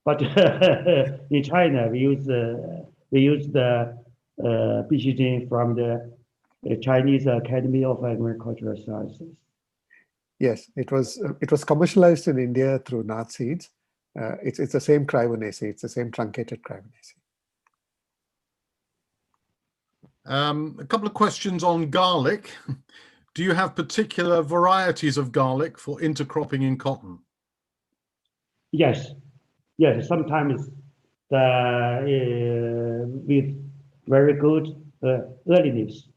[SPEAKER 3] but in China we use the BCG from the Chinese Academy of Agricultural Sciences.
[SPEAKER 2] yes, it was commercialized in India through nut seeds. It's the same crivin. It's the same truncated crivin.
[SPEAKER 1] A couple of questions on garlic. Do you have particular varieties of garlic for intercropping in cotton?
[SPEAKER 3] Yes, sometimes with very good earliness,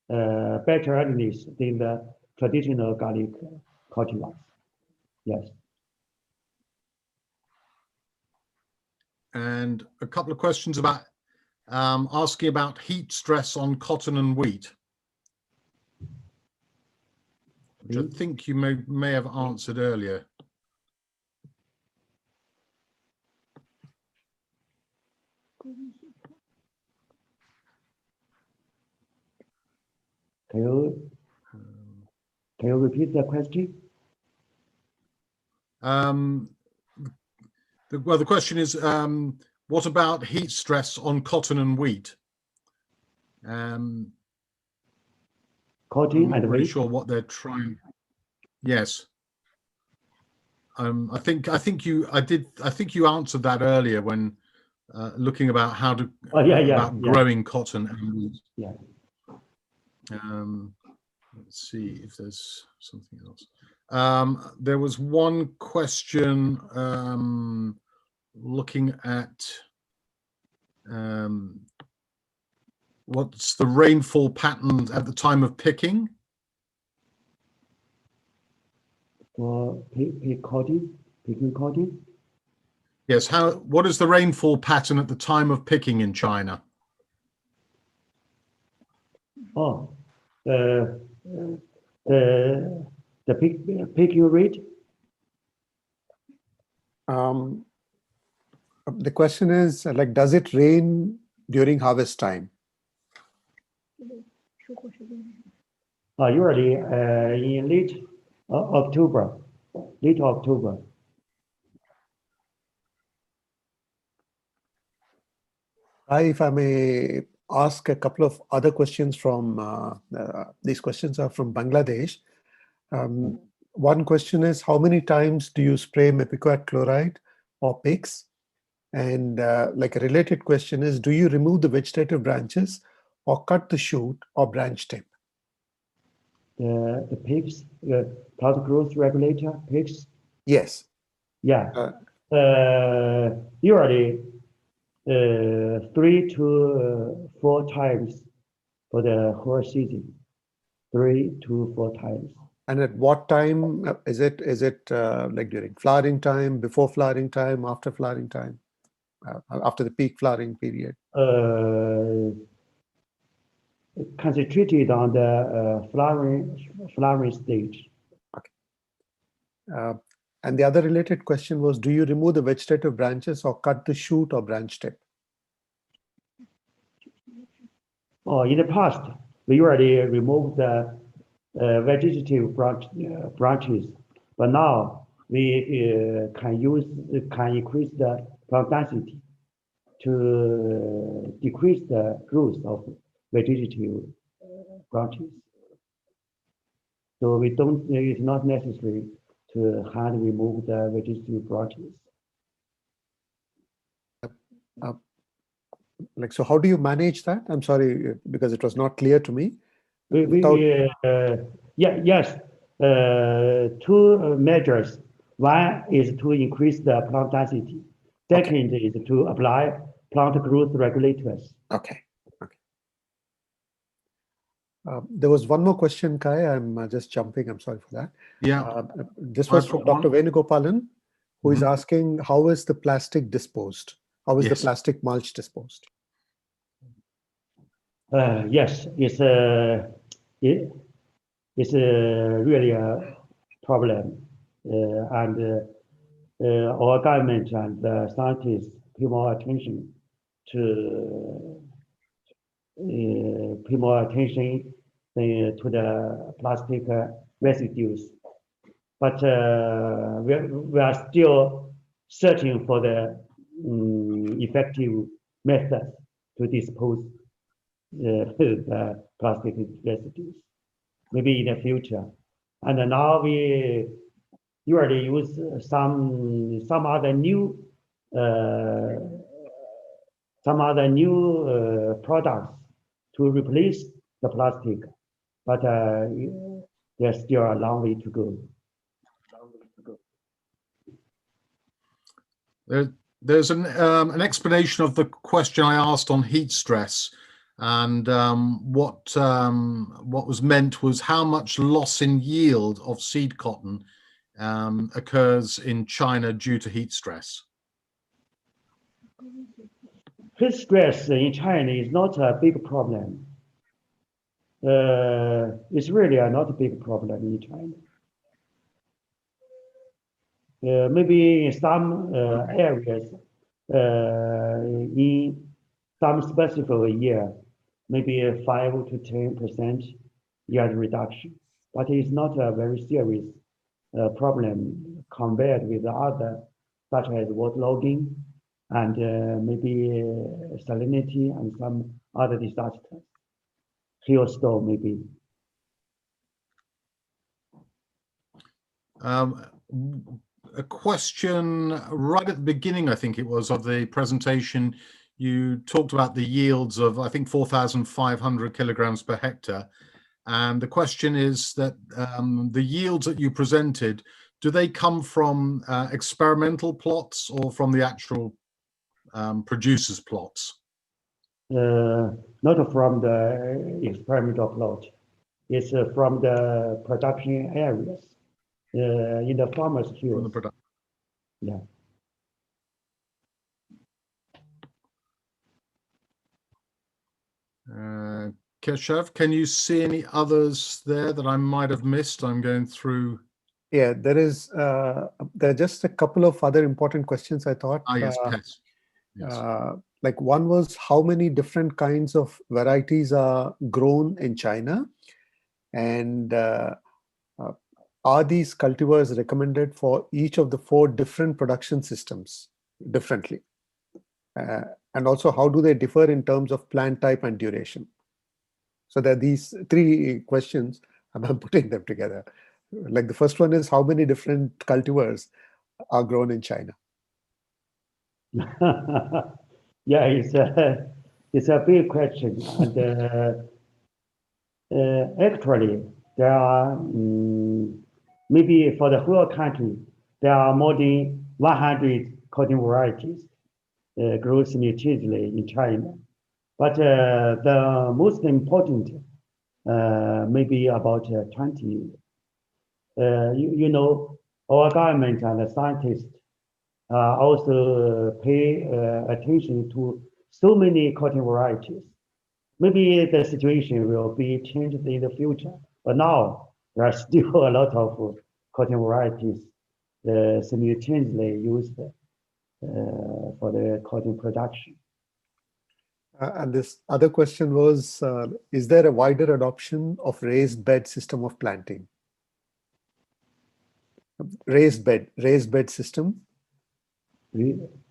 [SPEAKER 3] better earliness than the traditional garlic cultivars. Yes.
[SPEAKER 1] And a couple of questions about asking about heat stress on cotton and wheat, which I think you may have answered earlier.
[SPEAKER 3] Can you repeat the question?
[SPEAKER 1] The question is, what about heat stress on cotton and wheat?
[SPEAKER 3] Cotton
[SPEAKER 1] I'm not
[SPEAKER 3] and
[SPEAKER 1] really
[SPEAKER 3] wheat?
[SPEAKER 1] sure what they're trying. Yes. I think you answered that earlier when looking about how to growing cotton and wheat.
[SPEAKER 3] Yeah.
[SPEAKER 1] Let's see if there's something else. There was one question looking at what's the rainfall pattern at the time of picking?
[SPEAKER 3] For picking cotton?
[SPEAKER 1] Yes. What is the rainfall pattern at the time of picking in China?
[SPEAKER 3] Oh, the picking rate?
[SPEAKER 2] The question is, like, does it rain during harvest time?
[SPEAKER 3] Usually in late October.
[SPEAKER 2] If I may ask a couple of other questions from, these questions are from Bangladesh. One question is, how many times do you spray mepiquat chloride or PICS? And like a related question is, do you remove the vegetative branches or cut the shoot or branch tip?
[SPEAKER 3] The PICS, plant growth regulator, PICS?
[SPEAKER 2] Yes.
[SPEAKER 3] Yeah. Usually 3 to 4 times for the whole season. 3 to 4 times.
[SPEAKER 2] And at what time is it? Is it like during flowering time, before flowering time, after flowering time, after the peak flowering period?
[SPEAKER 3] Concentrated on the flowering stage.
[SPEAKER 2] Okay. And the other related question was, do you remove the vegetative branches or cut the shoot or branch tip?
[SPEAKER 3] Oh, in the past, we already removed the vegetative branches, but now we can increase the plant density to decrease the growth of vegetative branches. So it's not necessary to hand remove the vegetative branches.
[SPEAKER 2] Like, so how do you manage that? I'm sorry, because it was not clear to me.
[SPEAKER 3] Yes, 2 measures. One is to increase the plant density. Second is to apply plant growth regulators.
[SPEAKER 2] Okay. There was one more question, Kai. I'm just jumping. I'm sorry for that.
[SPEAKER 1] Yeah.
[SPEAKER 2] This was from Dr. Venugopalan, who is asking, how is the plastic disposed? How is the plastic mulch disposed?
[SPEAKER 3] Yes, It's really a problem, and our government and the scientists pay more attention to to the plastic residues. But we are still searching for the effective method to dispose the plastic residues, maybe in the future. And now we usually use some other new products to replace the plastic, but there's still a long way to go.
[SPEAKER 1] There's an explanation of the question I asked on heat stress, and what was meant was how much loss in yield of seed cotton occurs in China due to heat stress.
[SPEAKER 3] Heat stress in China is not a big problem. It's really not a big problem in China. Maybe in some areas, in some specific year, maybe 5 to 10% yield reduction, but it's not a very serious problem compared with other, such as waterlogging and maybe salinity and some other disasters, hailstorm maybe.
[SPEAKER 1] A question right at the beginning, I think it was, of the presentation. You talked about the yields of, I think, 4,500 kilograms per hectare. And the question is that the yields that you presented, do they come from experimental plots or from the actual producers' plots?
[SPEAKER 3] Not from the experimental plot. It's from the production areas. In the farmers' fields. Yeah.
[SPEAKER 1] Keshav, can you see any others there that I might have missed? I'm going through.
[SPEAKER 2] Yeah, there are just a couple of other important questions, I thought.
[SPEAKER 1] Yes, pests. Yes.
[SPEAKER 2] Like one was, how many different kinds of varieties are grown in China? And are these cultivars recommended for each of the 4 different production systems differently? And also, how do they differ in terms of plant type and duration? So there are these 3 questions, and I'm putting them together. Like the first one is, how many different cultivars are grown in China?
[SPEAKER 3] Yeah, it's a big question. And actually, there are maybe for the whole country, there are more than 100 cotton varieties grown simultaneously in China. But the most important, maybe about 20. You know, our government and the scientists also pay attention to so many cotton varieties. Maybe the situation will be changed in the future, but now there are still a lot of cotton varieties simultaneously used for the cotton production.
[SPEAKER 2] And this other question was, is there a wider adoption of raised bed system of planting? Raised bed system?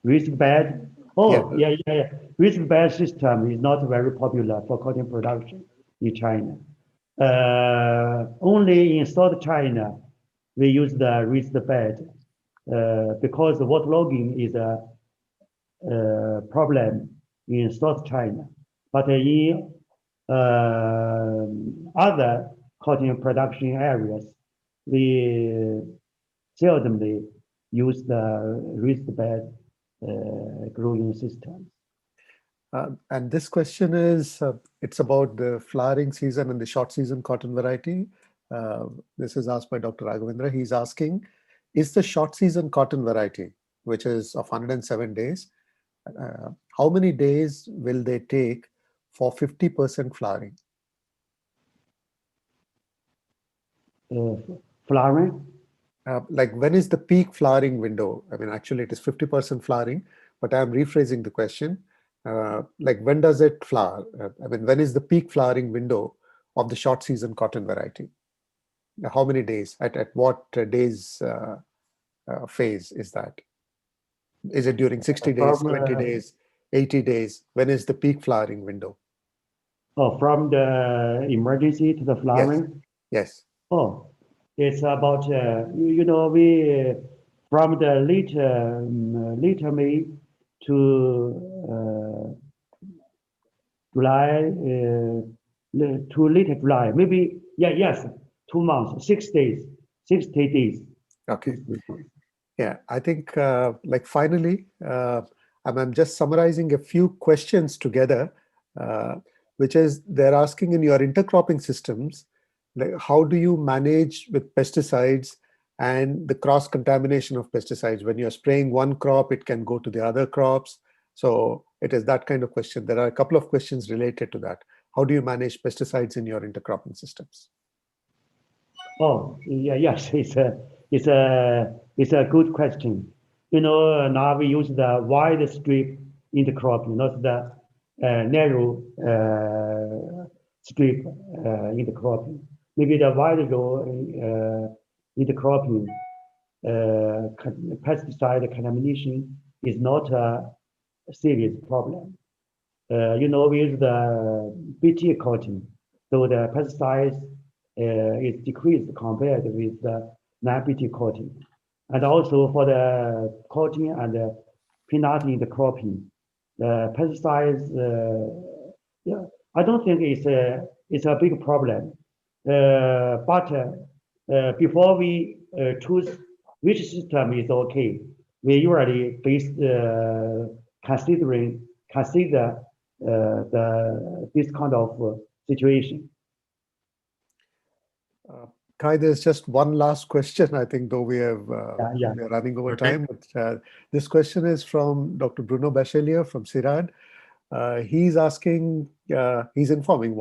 [SPEAKER 3] Raised bed? Oh, yeah. Raised bed system is not very popular for cotton production in China. Only in South China, we use the raised bed because waterlogging is a problem in South China. But in other cotton production areas, we seldomly use the raised bed growing systems.
[SPEAKER 2] And this question is, it's about the flowering season and the short season cotton variety. This is asked by Dr. Raghavendra. He's asking, is the short season cotton variety, which is of 107 days, how many days will they take for 50% flowering?
[SPEAKER 3] flowering?
[SPEAKER 2] Like when is the peak flowering window? I mean, actually it is 50% flowering, but I'm rephrasing the question. Like when does it flower? I mean, when is the peak flowering window of the short season cotton variety? How many days? At what days phase is that? Is it during 60 days,
[SPEAKER 3] From
[SPEAKER 2] 70 days, 80 days? When is the peak flowering window?
[SPEAKER 3] oh, from the emergency to the flowering?
[SPEAKER 2] Yes.
[SPEAKER 3] Oh, it's about, we, from the late May to July, to late July, maybe, yes, 2 months, 6 days, 60 days.
[SPEAKER 2] Okay. Yeah, I think like finally, I'm just summarizing a few questions together, which is they're asking in your intercropping systems, like how do you manage with pesticides and the cross contamination of pesticides? When you're spraying one crop, it can go to the other crops. So it is that kind of question. There are a couple of questions related to that. How do you manage pesticides in your intercropping systems?
[SPEAKER 3] Oh, yeah, yes, it's a good question. Now we use the wide strip intercropping, not the narrow strip intercropping. Maybe the wide row intercropping pesticide contamination is not a serious problem. We use the BT coating, so the pesticides is decreased compared with the non-BT coating. And also for the coating and the peanut intercropping, the pesticides, yeah, I don't think it's a big problem. But before we choose which system is okay, we usually consider this kind of situation.
[SPEAKER 2] Kai, there's just one last question, I think, though we have
[SPEAKER 3] Yeah.
[SPEAKER 2] we are running over
[SPEAKER 1] Okay.
[SPEAKER 2] time. But this question is from Dr. Bruno Bachelier from CIRAD. He's asking, he's informing,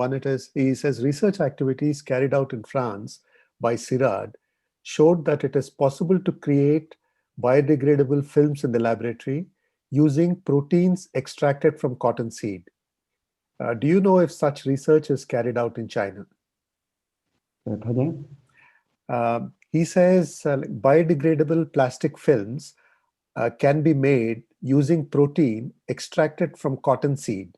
[SPEAKER 2] he says research activities carried out in France by CIRAD showed that it is possible to create biodegradable films in the laboratory using proteins extracted from cotton seed. Do you know if such research is carried out in China?
[SPEAKER 3] Pardon?
[SPEAKER 2] He says biodegradable plastic films can be made using protein extracted from cotton seed.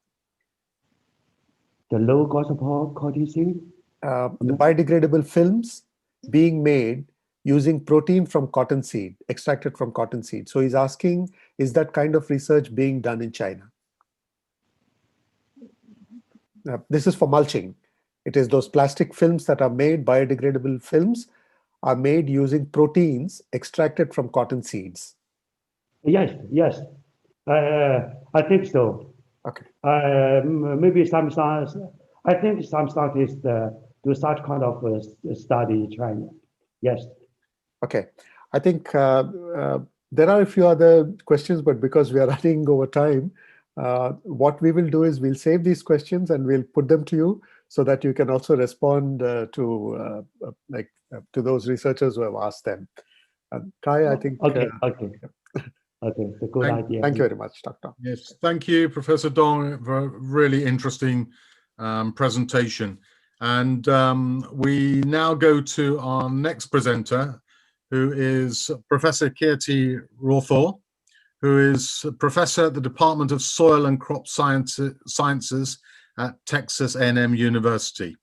[SPEAKER 3] The low gospel cotton seed?
[SPEAKER 2] The biodegradable films being made using protein from cotton seed, extracted from cotton seed. So he's asking, is that kind of research being done in China? This is for mulching. It is those plastic films that are made, biodegradable films, are made using proteins extracted from cotton seeds.
[SPEAKER 3] Yes. I think so.
[SPEAKER 2] Okay.
[SPEAKER 3] Maybe some science. I think some scientists do such kind of study in China. Yes.
[SPEAKER 2] Okay. I think there are a few other questions, but because we are running over time, what we will do is we'll save these questions and we'll put them to you so that you can also respond to those researchers who have asked them. Kai, I think.
[SPEAKER 3] Okay. It's a good idea.
[SPEAKER 2] Thank you very much, Dr.
[SPEAKER 1] Yes, thank you, Professor Dong, for a really interesting presentation. And we now go to our next presenter, who is Professor Keerti Rathore, who is professor at the Department of Soil and Crop Sciences at Texas A&M University.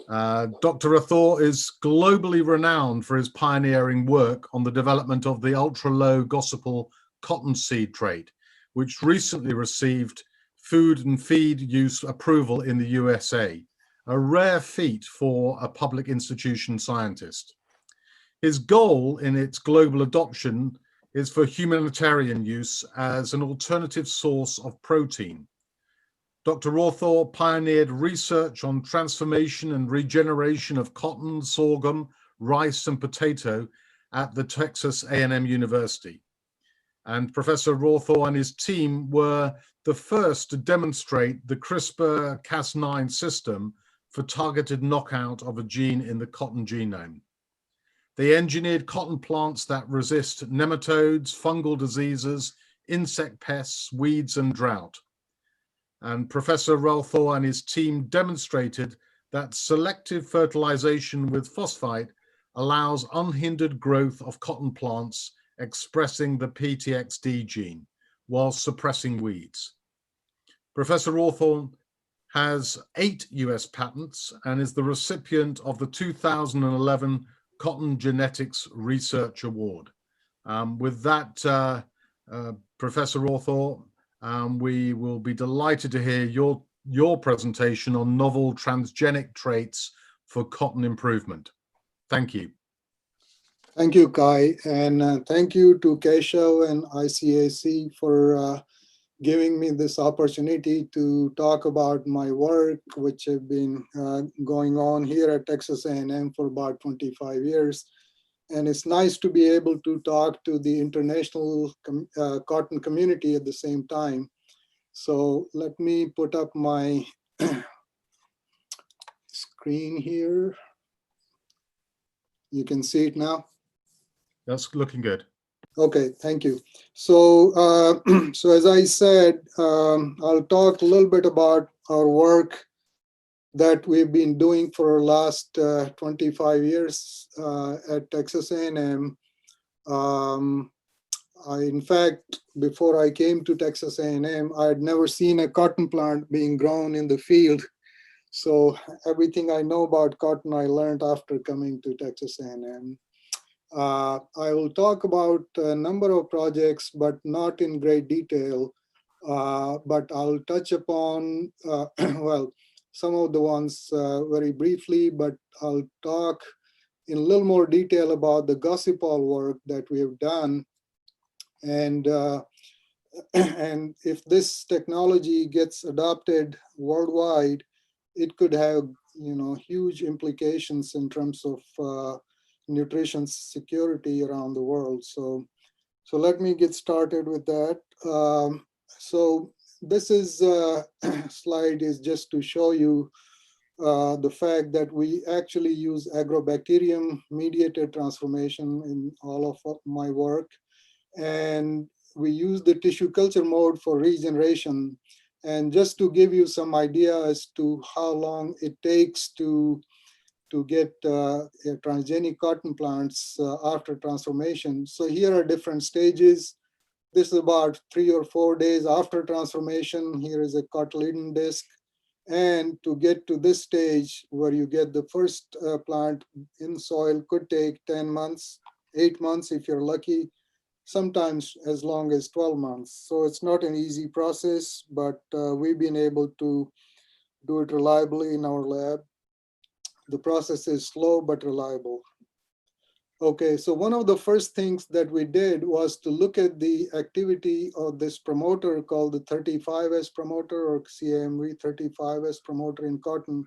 [SPEAKER 1] Dr. Rathore is globally renowned for his pioneering work on the development of the ultra-low gossipal cottonseed trait, which recently received food and feed use approval in the USA, a rare feat for a public institution scientist. His goal in its global adoption is for humanitarian use as an alternative source of protein. Dr. Rathore pioneered research on transformation and regeneration of cotton, sorghum, rice, and potato at the Texas A&M University. And Professor Rathore and his team were the first to demonstrate the CRISPR-Cas9 system for targeted knockout of a gene in the cotton genome. They engineered cotton plants that resist nematodes, fungal diseases, insect pests, weeds, and drought. And Professor Rathore and his team demonstrated that selective fertilization with phosphite allows unhindered growth of cotton plants expressing the PTXD gene while suppressing weeds. Professor Rathore has 8 US patents and is the recipient of the 2011 Cotton Genetics Research Award. With that, Professor Rathore, we will be delighted to hear your presentation on novel transgenic traits for cotton improvement. Thank you.
[SPEAKER 4] Thank you, Kai, and thank you to Keshav and ICAC for giving me this opportunity to talk about my work, which have been going on here at Texas A&M for about 25 years. And it's nice to be able to talk to the international cotton community at the same time. So let me put up my screen here. You can see it now.
[SPEAKER 1] That's looking good.
[SPEAKER 4] Okay, thank you. So, so as I said, I'll talk a little bit about our work that we've been doing for the last 25 years at Texas A&M. In fact, before I came to Texas A&M, I had never seen a cotton plant being grown in the field. So everything I know about cotton, I learned after coming to Texas A&M. I will talk about a number of projects, but not in great detail. But I'll touch upon, well, some of the ones very briefly, but I'll talk in a little more detail about the Gossipol work that we have done. And, and if this technology gets adopted worldwide, it could have, huge implications in terms of nutrition security around the world. So let me get started with that. So this is slide is just to show you the fact that we actually use agrobacterium mediated transformation in all of my work. And we use the tissue culture mode for regeneration. And just to give you some idea as to how long it takes to get transgenic cotton plants after transformation. So here are different stages. This is about 3 or 4 days after transformation. Here is a cotyledon disc. And to get to this stage where you get the first plant in soil could take 10 months, 8 months if you're lucky, sometimes as long as 12 months. So it's not an easy process, but we've been able to do it reliably in our lab. The process is slow but reliable. Okay, so one of the first things that we did was to look at the activity of this promoter called the 35S promoter or CAMV 35S promoter in cotton.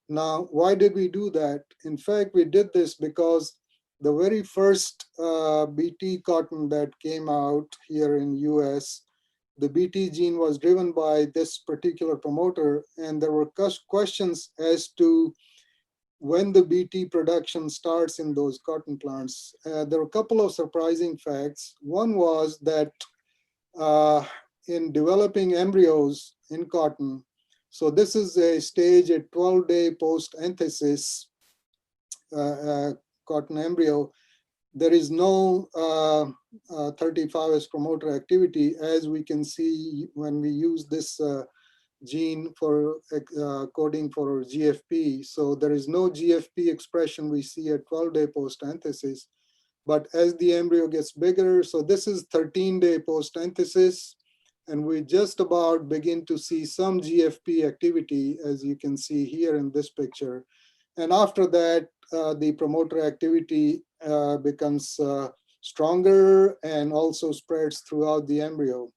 [SPEAKER 4] Now, why did we do that? In fact, we did this because the very first BT cotton that came out here in US, the BT gene was driven by this particular promoter, and there were questions as to when the BT production starts in those cotton plants. There were a couple of surprising facts. One was that in developing embryos in cotton, so this is a stage at 12-day post-anthesis cotton embryo, there is no 35S promoter activity, as we can see when we use this gene for coding for GFP. So there is no GFP expression we see at 12-day post-anthesis. But as the embryo gets bigger, so this is 13-day post-anthesis, and we just about begin to see some GFP activity, as you can see here in this picture. And after that, the promoter activity becomes stronger and also spreads throughout the embryo.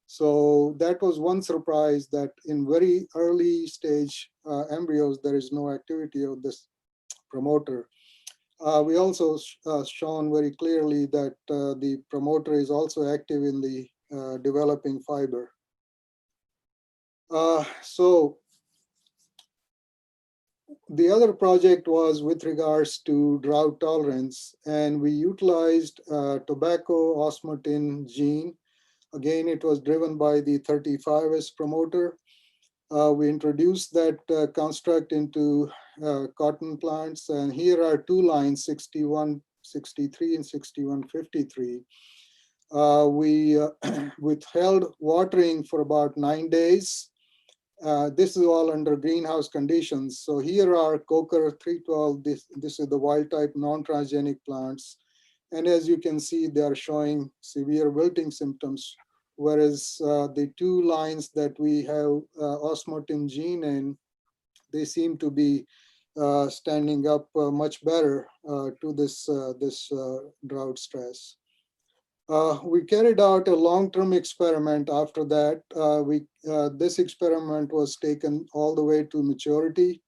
[SPEAKER 4] So that was one surprise, that in very early stage embryos, there is no activity of this promoter. We also shown very clearly that the promoter is also active in the developing fiber. So The other project was with regards to drought tolerance, and we utilized tobacco osmotin gene. Again, it was driven by the 35S promoter. We introduced that construct into cotton plants, and here are two lines, 6163 and 6153. We withheld watering for about 9 days. This is all under greenhouse conditions. So here are Coker 312. This is the wild type non-transgenic plants. And as you can see, they are showing severe wilting symptoms, whereas the two lines that we have osmotin gene in, they seem to be standing up much better to this drought stress. We carried out a long-term experiment after that. This experiment was taken all the way to maturity.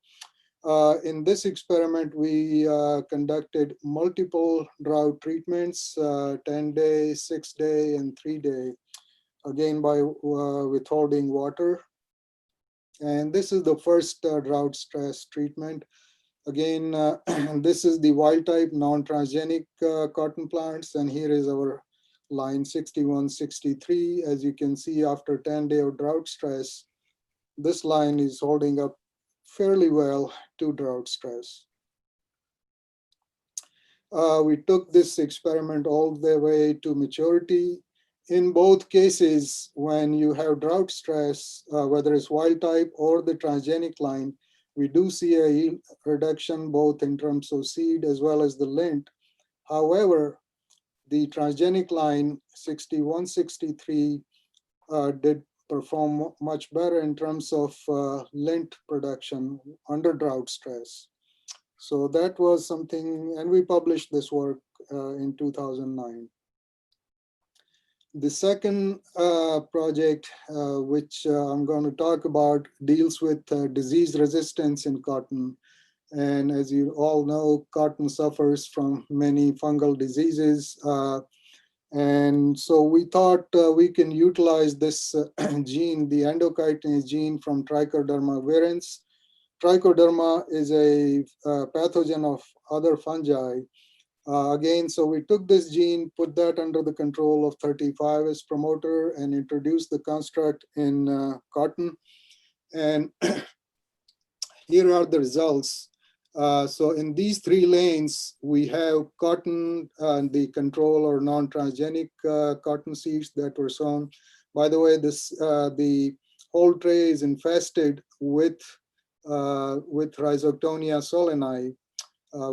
[SPEAKER 4] In this experiment, we conducted multiple drought treatments, 10-day, 6-day, and 3-day, again by withholding water. And this is the first drought stress treatment. Again, this is the wild type non-transgenic cotton plants, and here is our line 6163. As you can see, after 10 days of drought stress, this line is holding up fairly well to drought stress. We took this experiment all the way to maturity. In both cases, when you have drought stress, whether it's wild type or the transgenic line, we do see a yield reduction both in terms of seed as well as the lint. However, the transgenic line 6163 did perform much better in terms of lint production under drought stress. So that was something, and we published this work in 2009. The second project, which I'm going to talk about, deals with disease resistance in cotton. And as you all know, cotton suffers from many fungal diseases. And so we thought we can utilize this gene, the endochitinase gene from Trichoderma virens. Trichoderma is a pathogen of other fungi. Again, so we took this gene, put that under the control of 35S promoter, and introduced the construct in cotton. And here are the results. So in these three lanes, we have cotton, the control or non-transgenic cotton seeds that were sown. By the way, the whole tray is infested with Rhizoctonia solani,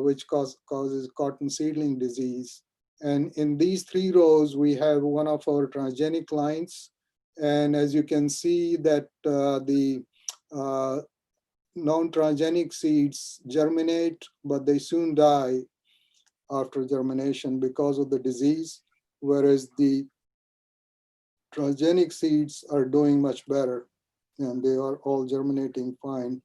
[SPEAKER 4] which causes cotton seedling disease. And in these three rows, we have one of our transgenic lines. And as you can see that the non-transgenic seeds germinate, but they soon die after germination because of the disease, whereas the transgenic seeds are doing much better and they are all germinating fine.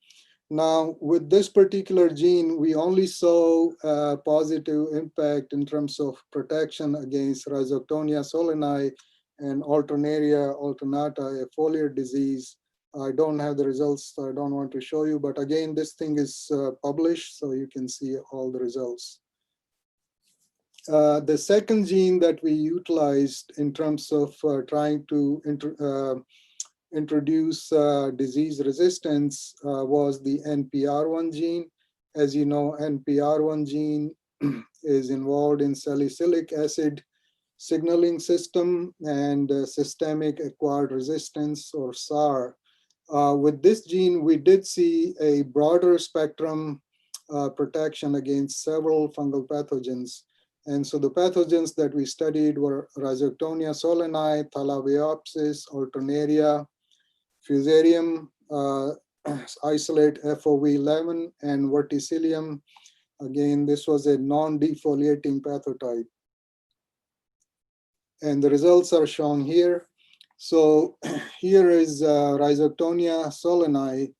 [SPEAKER 4] Now, with this particular gene, we only saw a positive impact in terms of protection against Rhizoctonia solani and Alternaria alternata, a foliar disease. I don't have the results, so I don't want to show you, but again, this thing is published, so you can see all the results. The second gene that we utilized in terms of trying to introduce disease resistance was the NPR1 gene. As you know, NPR1 gene is involved in salicylic acid signaling system and systemic acquired resistance, or SAR. With this gene, we did see a broader spectrum protection against several fungal pathogens. And so the pathogens that we studied were Rhizoctonia solani, Thalaviopsis, Alternaria, Fusarium, isolate FOV11, and Verticillium. Again, this was a non-defoliating pathotype. And the results are shown here. So here is Rhizoctonia solani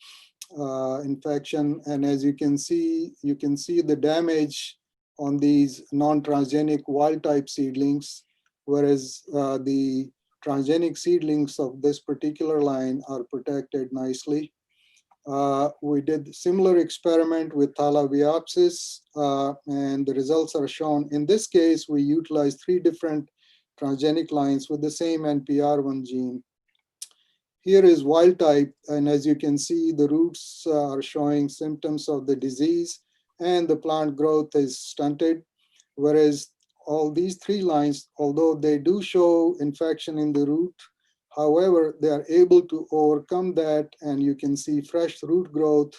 [SPEAKER 4] infection. And as you can see the damage on these non-transgenic wild type seedlings, whereas the transgenic seedlings of this particular line are protected nicely. We did similar experiment with Thalaviopsis, and the results are shown. In this case, we utilized 3 different transgenic lines with the same NPR1 gene. Here is wild type, and as you can see, the roots are showing symptoms of the disease, and the plant growth is stunted, whereas all these 3 lines, although they do show infection in the root, however, they are able to overcome that, and you can see fresh root growth,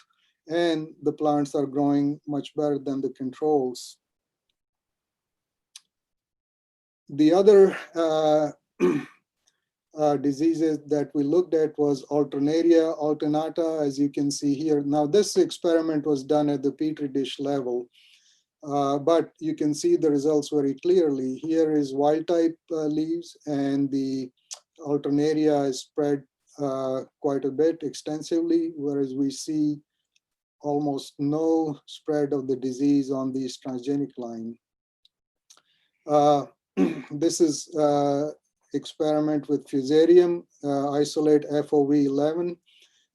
[SPEAKER 4] and the plants are growing much better than the controls. The other diseases that we looked at was Alternaria alternata, as you can see here. Now, this experiment was done at the Petri dish level, but you can see the results very clearly. Here is wild type leaves, and the Alternaria is spread quite a bit extensively, whereas we see almost no spread of the disease on these transgenic line. This is experiment with Fusarium, isolate FOV11,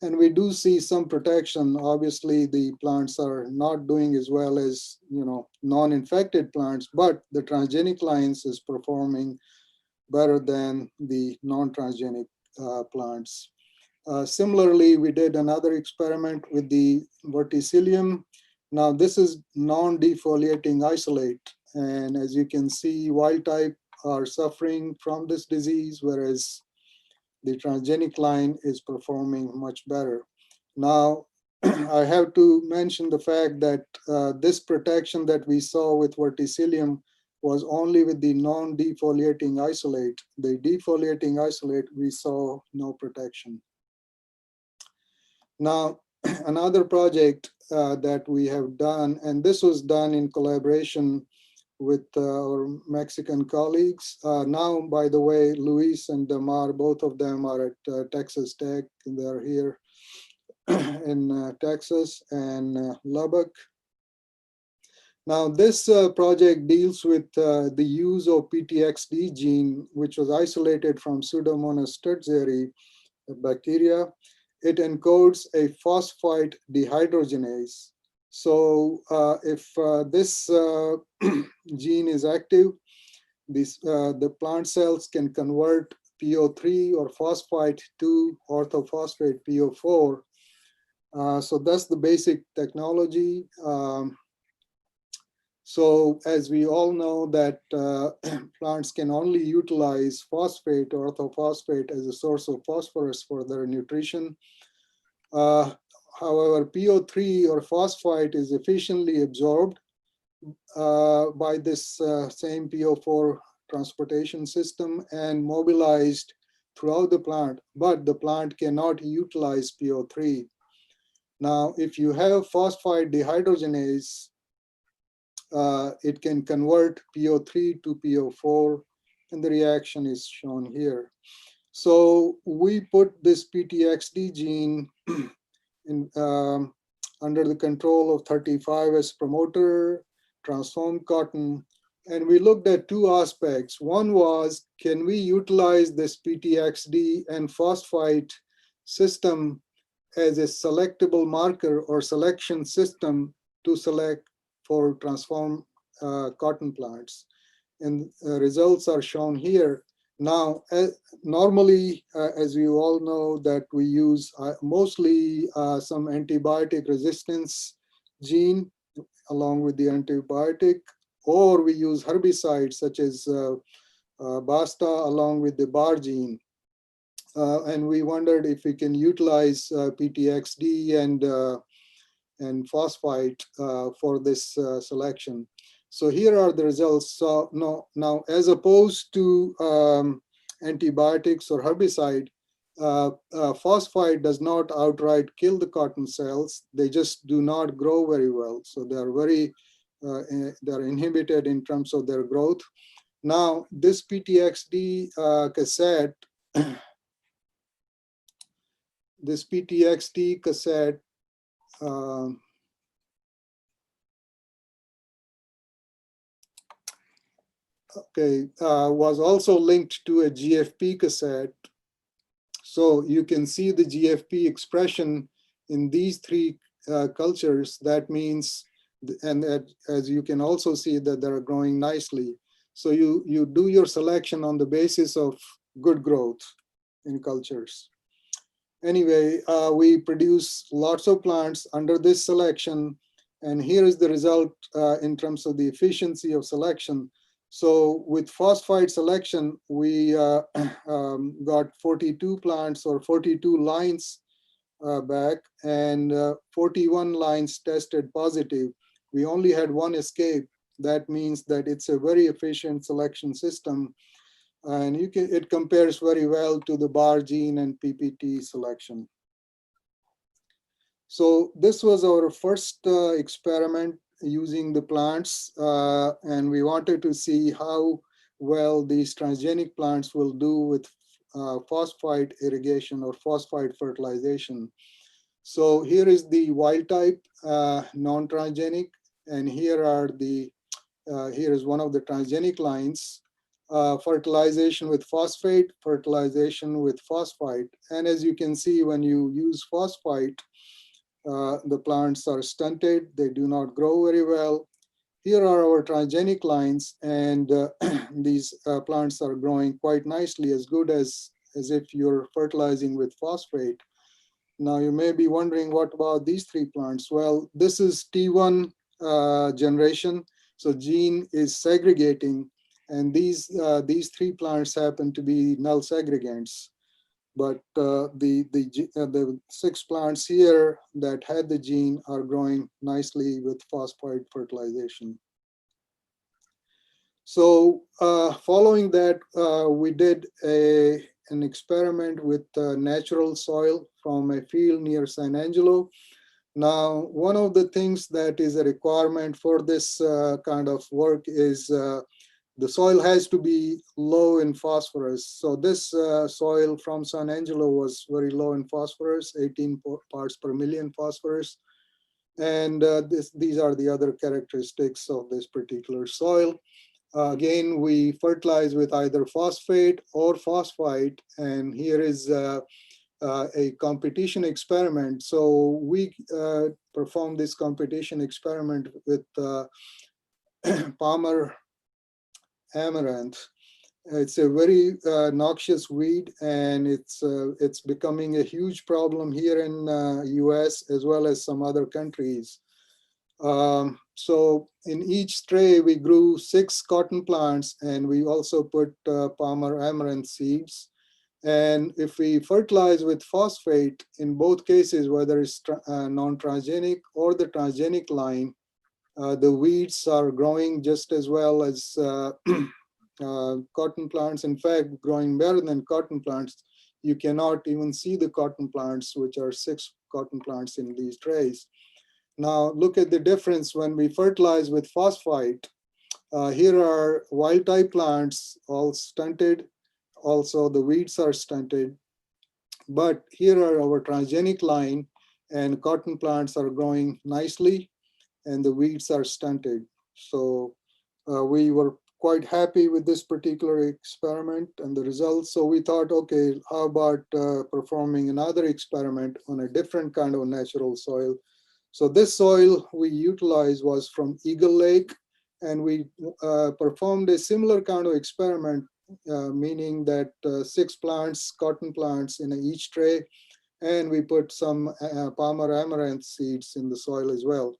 [SPEAKER 4] and we do see some protection. Obviously, the plants are not doing as well as non-infected plants, but the transgenic lines is performing better than the non-transgenic plants. Similarly, we did another experiment with the verticillium. Now, this is non-defoliating isolate, and as you can see, wild type are suffering from this disease, whereas the transgenic line is performing much better. Now, I have to mention the fact that this protection that we saw with verticillium was only with the non-defoliating isolate. The defoliating isolate, we saw no protection. Now, another project that we have done, and this was done in collaboration with our Mexican colleagues. Now, by the way, Luis and Damar, both of them are at Texas Tech, and they're here in Texas and Lubbock. Now, this project deals with the use of PTXD gene, which was isolated from Pseudomonas sturtzeri bacteria. It encodes a phosphate dehydrogenase. So if this gene is active, the plant cells can convert PO3 or phosphate to orthophosphate PO4. So that's the basic technology. So as we all know that plants can only utilize phosphate or orthophosphate as a source of phosphorus for their nutrition. However, PO3 or phosphate is efficiently absorbed by this same PO4 transportation system and mobilized throughout the plant, but the plant cannot utilize PO3. Now, if you have phosphate dehydrogenase, it can convert PO3 to PO4, and the reaction is shown here. So we put this PTXD gene under the control of 35S promoter, transformed cotton, and we looked at 2 aspects. One was, can we utilize this PTXD and phosphate system as a selectable marker or selection system to select for transformed cotton plants? And results are shown here. Now, normally, as you all know, that we use mostly some antibiotic resistance gene along with the antibiotic, or we use herbicides such as Basta along with the BAR gene. And we wondered if we can utilize PTXD and phosphate for this selection. So here are the results. So now, as opposed to antibiotics or herbicide, phosphate does not outright kill the cotton cells. They just do not grow very well. So they are they're inhibited in terms of their growth. Now, this PTXD cassette, this PTXD cassette was also linked to a GFP cassette. So you can see the GFP expression in these three cultures, that means, and that, as you can also see, that they're growing nicely. So you do your selection on the basis of good growth in cultures. Anyway, we produce lots of plants under this selection, and here is the result in terms of the efficiency of selection. So with phosphite selection, we got 42 plants or 42 lines back, and 41 lines tested positive. We only had one escape. That means that it's a very efficient selection system, and it compares very well to the bar gene and PPT selection. So this was our first experiment using the plants, and we wanted to see how well these transgenic plants will do with phosphite irrigation or phosphite fertilization. So here is the wild type non-transgenic, and here is one of the transgenic lines. Fertilization with phosphate, fertilization with phosphite. And as you can see, when you use phosphite, the plants are stunted, they do not grow very well. Here are our transgenic lines, and these plants are growing quite nicely, as good as if you're fertilizing with phosphate. Now you may be wondering, what about these three plants? Well, this is T1 generation, so gene is segregating, and these three plants happen to be null segregants. But the 6 plants here that had the gene are growing nicely with phosphite fertilization. So following that, we did an experiment with natural soil from a field near San Angelo. Now, one of the things that is a requirement for this kind of work is the soil has to be low in phosphorus. So this soil from San Angelo was very low in phosphorus, 18 parts per million phosphorus. And these are the other characteristics of this particular soil. Again, we fertilize with either phosphate or phosphite, and here is a competition experiment. So we performed this competition experiment with Palmer amaranth. It's a very noxious weed, and it's becoming a huge problem here in US as well as some other countries. So in each tray, we grew 6 cotton plants, and we also put Palmer amaranth seeds. And if we fertilize with phosphate, in both cases, whether it's non-transgenic or the transgenic line, the weeds are growing just as well as cotton plants. In fact, growing better than cotton plants. You cannot even see the cotton plants, which are 6 cotton plants in these trays. Now, look at the difference when we fertilize with phosphite. Here are wild type plants, all stunted. Also, the weeds are stunted. But here are our transgenic line, and cotton plants are growing nicely, and the weeds are stunted. So we were quite happy with this particular experiment and the results. So we thought, okay, how about performing another experiment on a different kind of natural soil? So this soil we utilized was from Eagle Lake, and we performed a similar kind of experiment, meaning that 6 plants, cotton plants in each tray, and we put some Palmer amaranth seeds in the soil as well.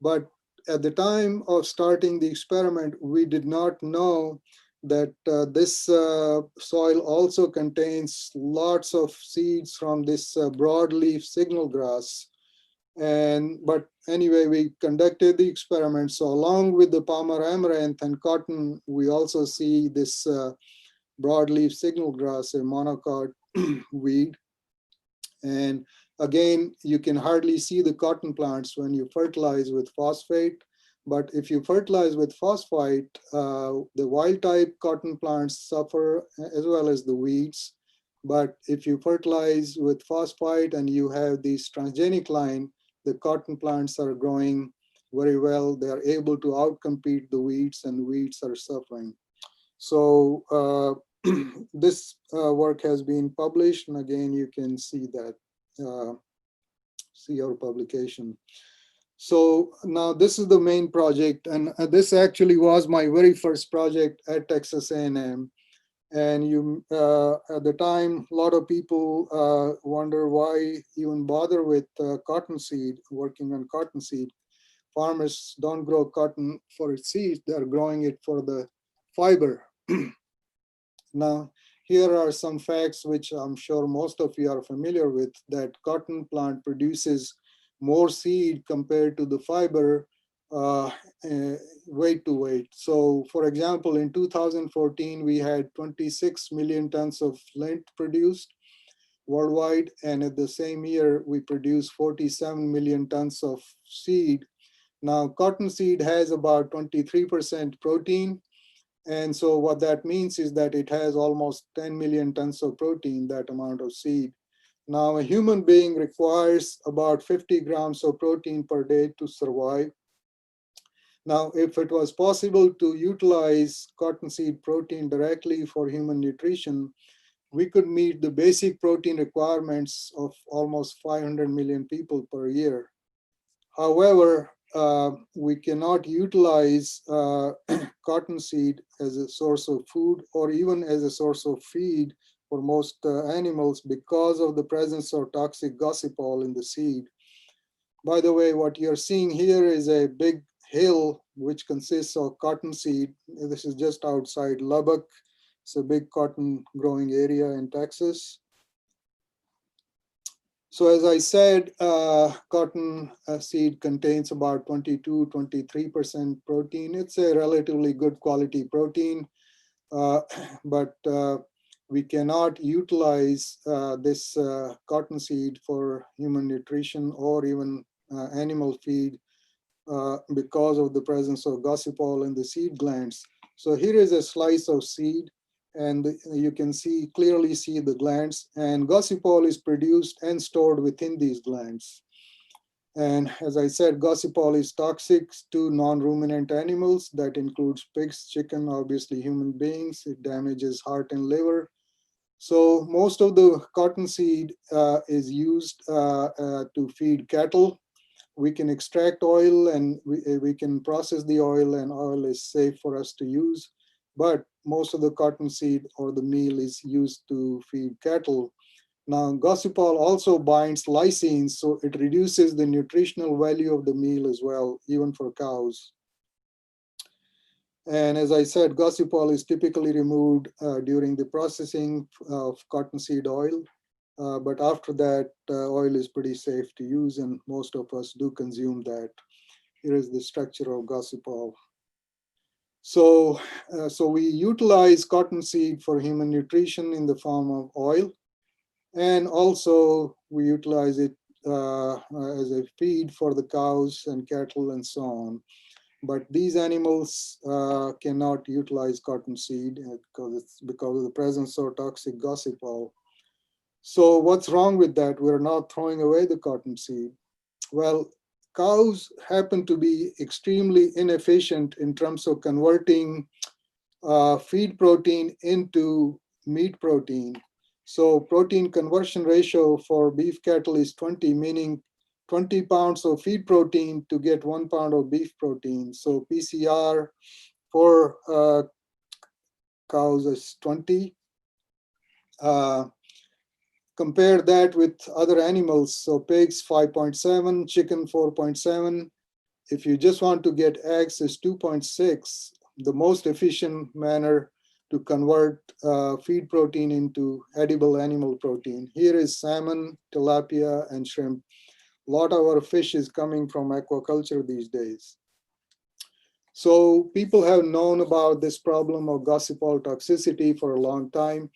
[SPEAKER 4] But at the time of starting the experiment, we did not know that this soil also contains lots of seeds from this broadleaf signal grass. But anyway, we conducted the experiment. So along with the Palmer amaranth and cotton, we also see this broadleaf signal grass, a monocot weed. And again, you can hardly see the cotton plants when you fertilize with phosphate. But if you fertilize with phosphite, the wild type cotton plants suffer as well as the weeds. But if you fertilize with phosphite and you have this transgenic line, the cotton plants are growing very well. They are able to outcompete the weeds, and weeds are suffering. So this work has been published, and again, you can see that. see our publication. So now this is the main project, and this actually was my very first project at Texas A&M. And at the time, a lot of people wonder why even bother with cottonseed, working on cottonseed. Farmers don't grow cotton for its seeds, they're growing it for the fiber. Now, here are some facts which I'm sure most of you are familiar with, that cotton plant produces more seed compared to the fiber weight to weight. So for example, in 2014, we had 26 million tons of lint produced worldwide. And at the same year, we produced 47 million tons of seed. Now, cottonseed has about 23% protein. And so what that means is that it has almost 10 million tons of protein, that amount of seed. Now, a human being requires about 50 grams of protein per day to survive. Now, if it was possible to utilize cottonseed protein directly for human nutrition, we could meet the basic protein requirements of almost 500 million people per year. However, we cannot utilize cottonseed as a source of food or even as a source of feed for most animals because of the presence of toxic gossypol in the seed. By the way, what you're seeing here is a big hill which consists of cottonseed. This is just outside Lubbock. It's a big cotton growing area in Texas. So as I said, cotton seed contains about 22-23% protein. It's a relatively good quality protein, but we cannot utilize this cotton seed for human nutrition or even animal feed because of the presence of gossypol in the seed glands. So here is a slice of seed, and you can clearly see the glands, and gossypol is produced and stored within these glands. And as I said, gossypol is toxic to non-ruminant animals. That includes pigs, chicken, obviously human beings. It damages heart and liver. So most of the cottonseed is used to feed cattle. We can extract oil and we can process the oil, and oil is safe for us to use. But most of the cottonseed or the meal is used to feed cattle. Now, gossypol also binds lysine, so it reduces the nutritional value of the meal as well, even for cows. And as I said, gossypol is typically removed during the processing of cottonseed oil. But after that, oil is pretty safe to use, and most of us do consume that. Here is the structure of gossypol. So we utilize cottonseed for human nutrition in the form of oil, and also we utilize it as a feed for the cows and cattle and so on. But these animals cannot utilize cottonseed because of the presence of toxic gossypol. So what's wrong with that? We're not throwing away the cottonseed. Well, cows happen to be extremely inefficient in terms of converting feed protein into meat protein. So protein conversion ratio for beef cattle is 20, meaning 20 pounds of feed protein to get 1 pound of beef protein. So PCR for cows is 20. Compare that with other animals. So pigs 5.7, chicken 4.7. If you just want to get eggs, is 2.6. The most efficient manner to convert feed protein into edible animal protein. Here is salmon, tilapia, and shrimp. A lot of our fish is coming from aquaculture these days. So people have known about this problem of gossypol toxicity for a long time.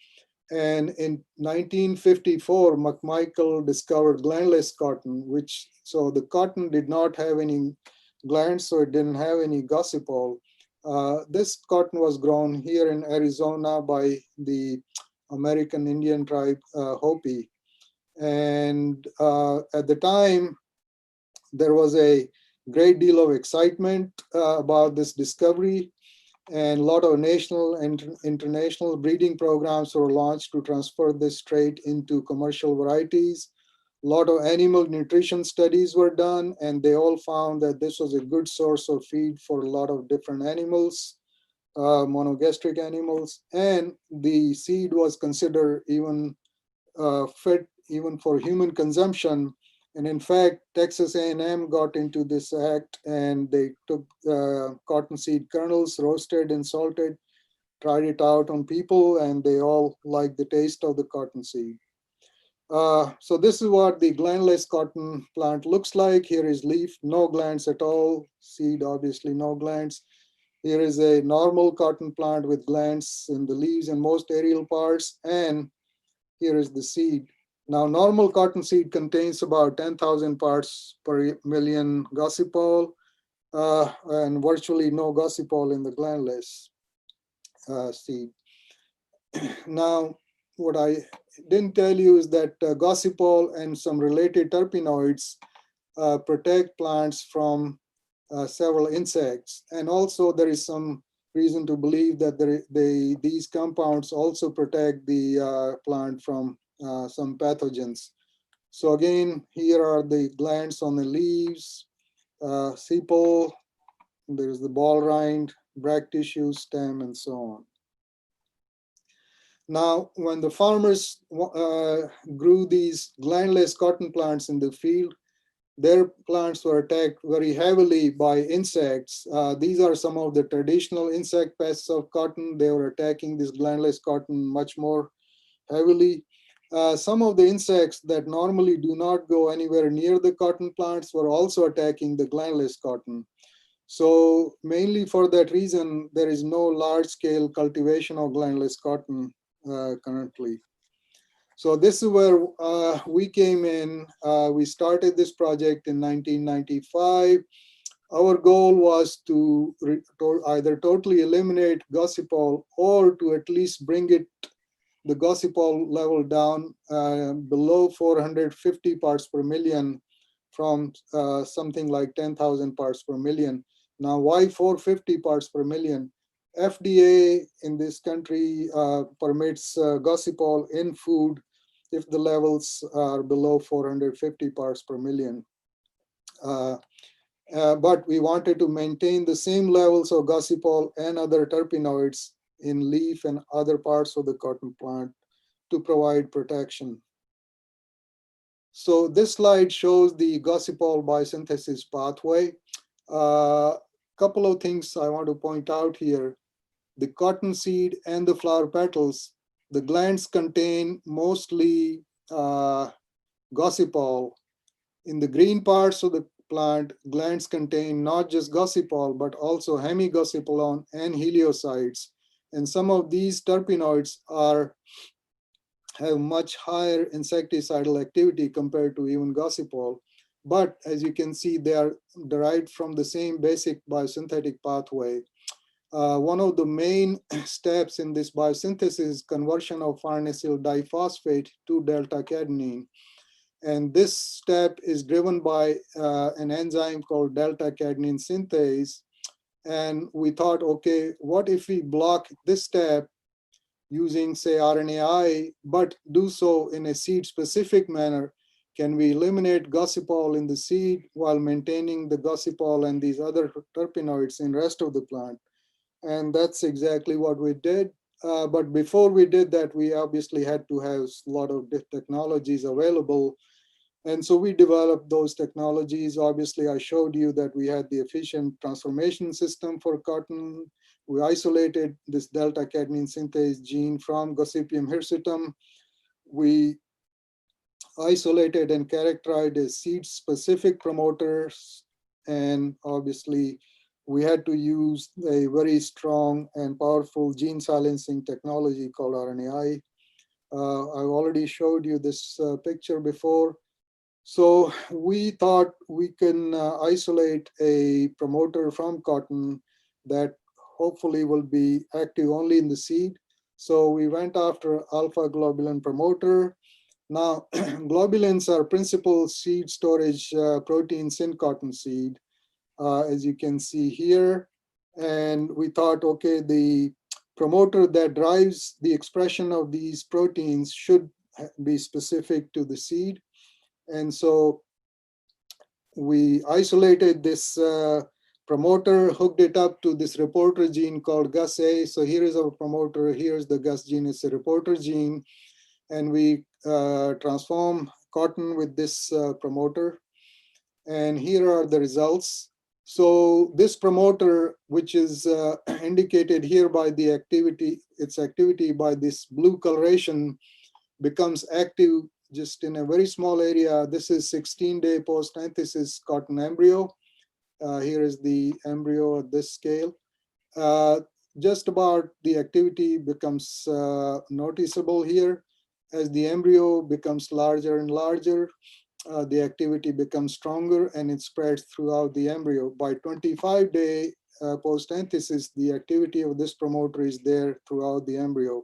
[SPEAKER 4] And in 1954, McMichael discovered glandless cotton, so the cotton did not have any glands, so it didn't have any gossypol. This cotton was grown here in Arizona by the American Indian tribe Hopi. And at the time, there was a great deal of excitement about this discovery, and a lot of national and international breeding programs were launched to transfer this trait into commercial varieties. A lot of animal nutrition studies were done, and they all found that this was a good source of feed for a lot of different animals, monogastric animals, and the seed was considered even fit even for human consumption. And in fact, Texas A&M got into this act, and they took cottonseed kernels, roasted and salted, tried it out on people, and they all liked the taste of the cottonseed. So this is what the glandless cotton plant looks like. Here is leaf, no glands at all. Seed, obviously no glands. Here is a normal cotton plant with glands in the leaves and most aerial parts. And here is the seed. Now, normal cotton seed contains about 10,000 parts per million gossypol, and virtually no gossypol in the glandless seed. Now, what I didn't tell you is that gossypol and some related terpenoids protect plants from several insects. And also there is some reason to believe that these compounds also protect the plant from some pathogens. So again, here are the glands on the leaves, sepal, there's the ball rind, bracts tissue, stem, and so on. Now, when the farmers grew these glandless cotton plants in the field, their plants were attacked very heavily by insects. These are some of the traditional insect pests of cotton. They were attacking this glandless cotton much more heavily. Some of the insects that normally do not go anywhere near the cotton plants were also attacking the glandless cotton. So mainly for that reason, there is no large-scale cultivation of glandless cotton currently. So this is where we came in. We started this project in 1995. Our goal was to either totally eliminate gossypol or to at least bring the gossypol level down below 450 parts per million from something like 10,000 parts per million. Now, why 450 parts per million? FDA in this country permits gossypol in food if the levels are below 450 parts per million. But we wanted to maintain the same levels of gossypol and other terpenoids in leaf and other parts of the cotton plant to provide protection. So this slide shows the gossypol biosynthesis pathway. Couple of things I want to point out here. The cotton seed and the flower petals, the glands contain mostly gossypol. In the green parts of the plant, glands contain not just gossypol, but also hemigossypolone and heliocytes. And some of these terpenoids have much higher insecticidal activity compared to even gossypol. But as you can see, they are derived from the same basic biosynthetic pathway. One of the main steps in this biosynthesis is conversion of farnesyl diphosphate to delta-cadenine. And this step is driven by an enzyme called delta-cadenine synthase. And we thought, okay, what if we block this step using, say, RNAi, but do so in a seed-specific manner? Can we eliminate gossypol in the seed while maintaining the gossypol and these other terpenoids in the rest of the plant? And that's exactly what we did. But before we did that, we obviously had to have a lot of technologies available. And so we developed those technologies. Obviously, I showed you that we had the efficient transformation system for cotton. We isolated this delta-cadenine synthase gene from Gossypium hirsutum. We isolated and characterized as seed-specific promoters. And obviously, we had to use a very strong and powerful gene silencing technology called RNAi. I've already showed you this picture before. So we thought we can isolate a promoter from cotton that hopefully will be active only in the seed. So we went after alpha globulin promoter. Now, globulins are principal seed storage proteins in cottonseed, as you can see here. And we thought, okay, the promoter that drives the expression of these proteins should be specific to the seed. And so we isolated this promoter, hooked it up to this reporter gene called GusA. So here is our promoter, here's the Gus gene, it's a reporter gene. And we transform cotton with this promoter. And here are the results. So this promoter, which is indicated here by the activity, its activity by this blue coloration, becomes active just in a very small area. This is 16-day post-anthesis cotton embryo. Here is the embryo at this scale. Just about the activity becomes noticeable here. As the embryo becomes larger and larger, the activity becomes stronger and it spreads throughout the embryo. By 25-day post-anthesis, the activity of this promoter is there throughout the embryo,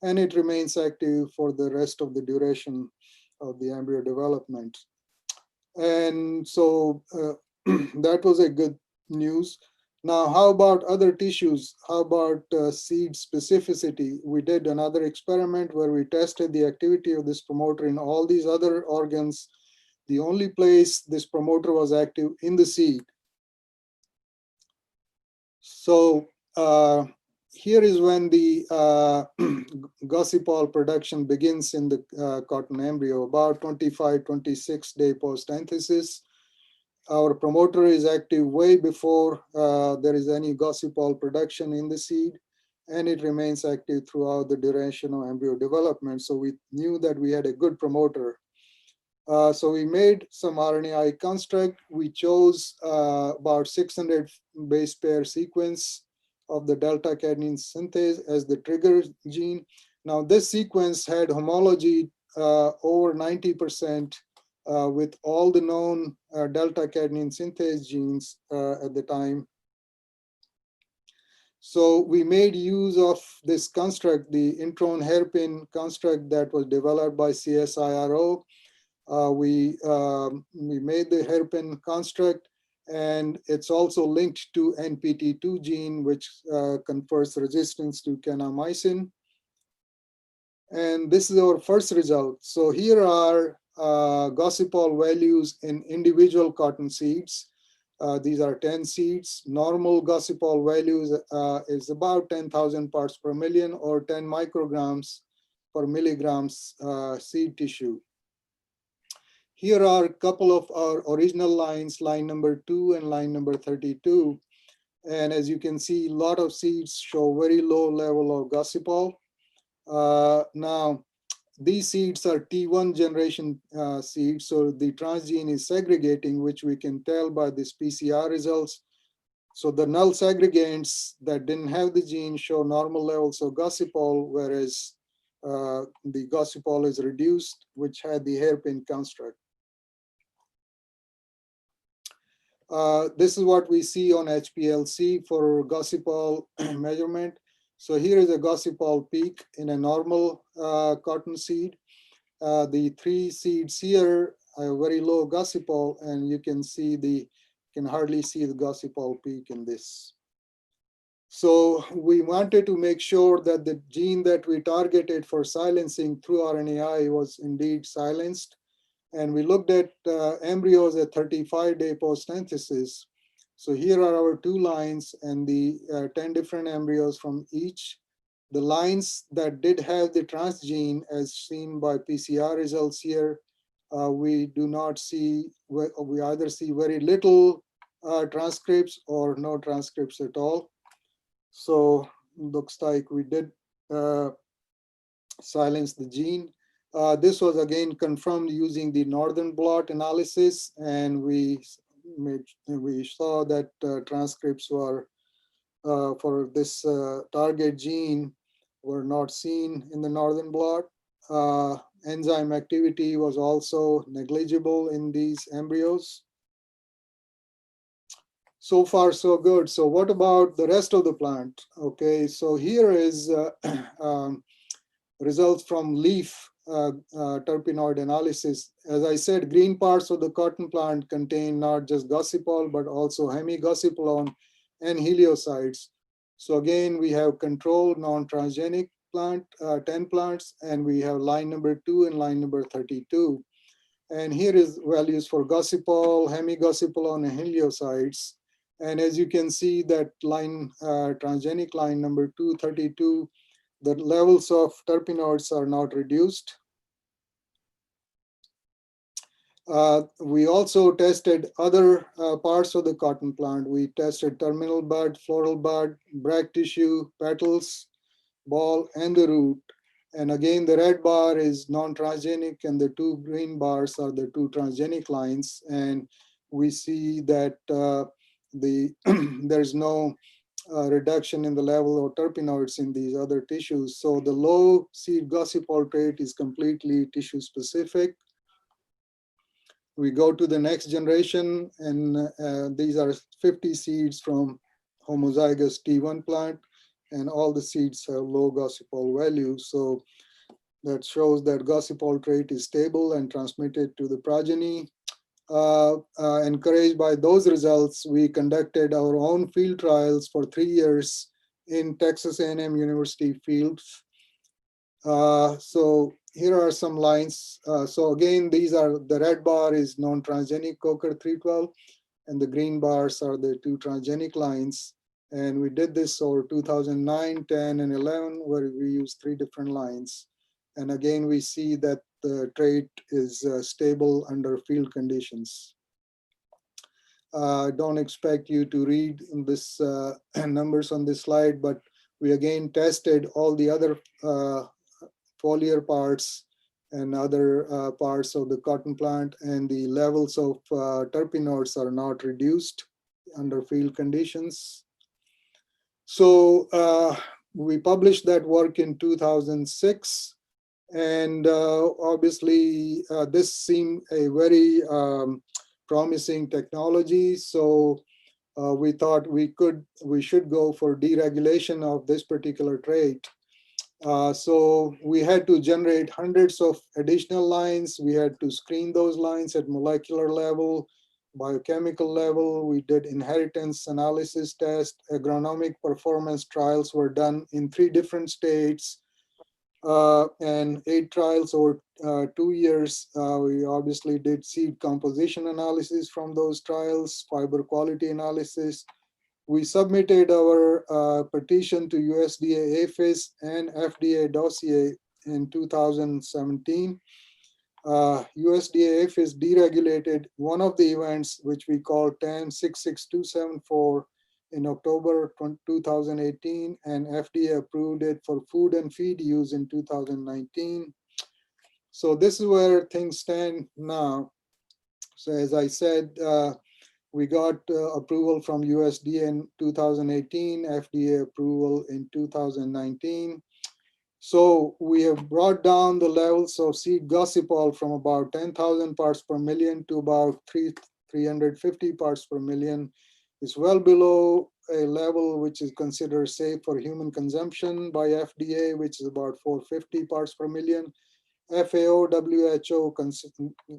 [SPEAKER 4] and it remains active for the rest of the duration of the embryo development. And so that was a good news. Now, how about other tissues? How about seed specificity? We did another experiment where we tested the activity of this promoter in all these other organs. The only place this promoter was active in the seed. So here is when the gossypol production begins in the cotton embryo, about 25-26-day post-anthesis. Our promoter is active way before there is any gossypol production in the seed, and it remains active throughout the duration of embryo development. So we knew that we had a good promoter. So we made some RNAi construct. We chose about 600 base pair sequence of the delta cadhein synthase as the trigger gene. Now this sequence had homology over 90% with all the known delta cadhein synthase genes at the time. So we made use of this construct, the intron hairpin construct that was developed by CSIRO. We made the hairpin construct, and it's also linked to NPT2 gene, which confers resistance to kanamycin. And this is our first result. So here are gossypol values in individual cotton seeds. These are 10 seeds. Normal gossypol values is about 10,000 parts per million or 10 micrograms per milligrams seed tissue. Here are a couple of our original lines, line number 2 and line number 32. And as you can see, a lot of seeds show very low level of gossypol. Now, these seeds are T1 generation seeds, so the transgene is segregating, which we can tell by this PCR results. So the null segregants that didn't have the gene show normal levels of gossypol, whereas the gossypol is reduced, which had the hairpin construct. This is what we see on HPLC for gossypol measurement. So here is a gossypol peak in a normal cotton seed. The 3 seeds here are very low gossypol, and you can hardly see the gossypol peak in this. So we wanted to make sure that the gene that we targeted for silencing through RNAi was indeed silenced. And we looked at embryos at 35-day post-anthesis. So here are our 2 lines and the 10 different embryos from each. The lines that did have the transgene, as seen by PCR results here, we do not see, we either see very little transcripts or no transcripts at all. So looks like we did silence the gene. This was again confirmed using the northern blot analysis, and we saw that transcripts were for this target gene were not seen in the northern blot. Enzyme activity was also negligible in these embryos. So far, so good. So what about the rest of the plant? Okay, so here is results from leaf terpenoid analysis. As I said, green parts of the cotton plant contain not just gossypol, but also hemigossypolone and heliosides. So again, we have controlled non-transgenic plant, 10 plants, and we have line number 2 and line number 32. And here is values for gossypol, hemigossypolone, and heliosides. And as you can see, that line, transgenic line number 232, the levels of terpenoids are not reduced. We also tested other parts of the cotton plant. We tested terminal bud, floral bud, brake tissue, petals, ball, and the root. And again, the red bar is non-transgenic, and the two green bars are the two transgenic lines. And we see that there's no reduction in the level of terpenoids in these other tissues. So the low seed gossypol trait is completely tissue specific. We go to the next generation, and these are 50 seeds from homozygous T1 plant, and all the seeds have low gossypol values. So that shows that gossypol trait is stable and transmitted to the progeny. Encouraged by those results, we conducted our own field trials for 3 years in Texas A&M University fields. So here are some lines. So again, these are, the red bar is non-transgenic Coker 312, and the green bars are the two transgenic lines. And we did this over 2009, 10, and 11, where we used 3 different lines. And again, we see that the trait is stable under field conditions. Don't expect you to read this numbers on this slide, but we again tested all the other foliar parts and other parts of the cotton plant, and the levels of terpenoids are not reduced under field conditions. So we published that work in 2006, and obviously this seemed a very promising technology. So we thought we should go for deregulation of this particular trait. So we had to generate hundreds of additional lines. We had to screen those lines at molecular level, biochemical level. We did inheritance analysis test. Agronomic performance trials were done in 3 different states, and 8 trials over 2 years. We obviously did seed composition analysis from those trials, fiber quality analysis. We submitted our petition to USDA APHIS and FDA dossier in 2017. USDA APHIS deregulated one of the events, which we call TAN 66274, in October 2018, and FDA approved it for food and feed use in 2019. So this is where things stand now. So as I said, we got approval from USDA in 2018, FDA approval in 2019. So we have brought down the levels of seed gossypol from about 10,000 parts per million to about 350 parts per million. It's well below a level which is considered safe for human consumption by FDA, which is about 450 parts per million. FAO, WHO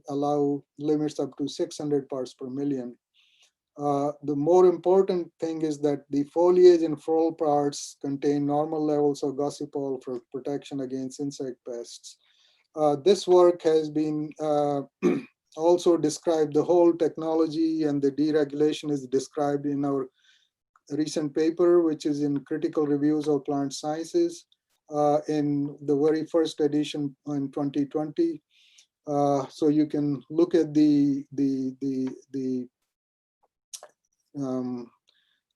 [SPEAKER 4] allow limits up to 600 parts per million. The more important thing is that the foliage and floral parts contain normal levels of gossypol for protection against insect pests. This work has been also described, the whole technology and the deregulation is described in our recent paper, which is in Critical Reviews of Plant Sciences in the very first edition in 2020. So you can look at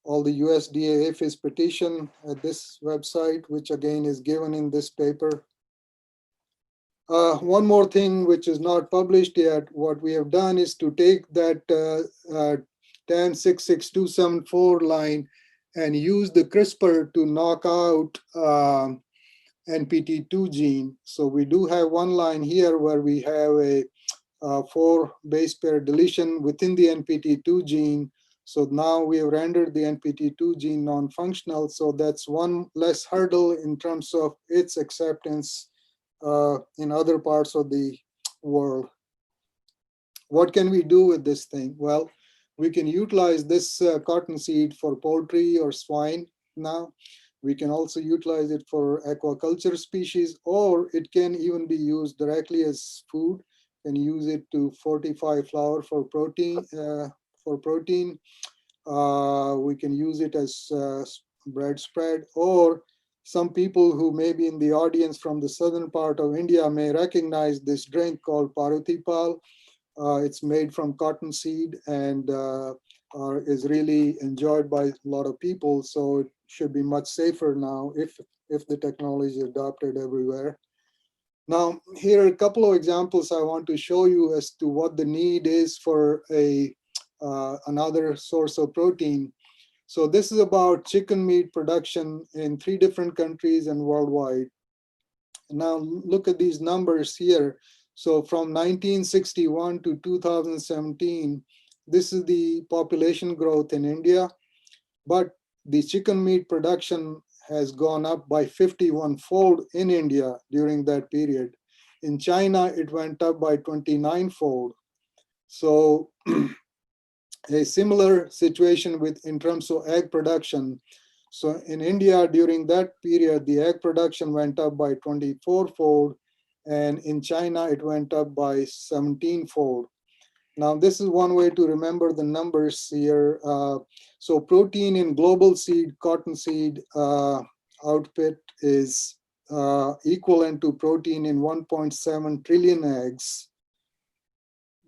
[SPEAKER 4] all the USDA APHIS petition at this website, which again is given in this paper. One more thing which is not published yet, what we have done is to take that TAN 66274 line and use the CRISPR to knock out NPT2 gene. So we do have one line here where we have a 4 base pair deletion within the NPT2 gene. So now we have rendered the NPT2 gene non-functional. So that's one less hurdle in terms of its acceptance in other parts of the world. What can we do with this thing? Well, we can utilize this cotton seed for poultry or swine now. We can also utilize it for aquaculture species, or it can even be used directly as food. can use it to fortify flour for protein. We can use it as bread spread, or some people who may be in the audience from the southern part of India may recognize this drink called parutipal. It's made from cottonseed and is really enjoyed by a lot of people. So it should be much safer now if the technology is adopted everywhere. Now, here are a couple of examples I want to show you as to what the need is for another source of protein. So this is about chicken meat production in 3 different countries and worldwide. Now look at these numbers here. So from 1961 to 2017, this is the population growth in India, but the chicken meat production has gone up by 51-fold in India during that period. In China, it went up by 29-fold. So a similar situation in terms of egg production. So in India, during that period, the egg production went up by 24-fold, and in China, it went up by 17-fold. Now, this is one way to remember the numbers here. So protein in global seed, cottonseed output is equivalent to protein in 1.7 trillion eggs.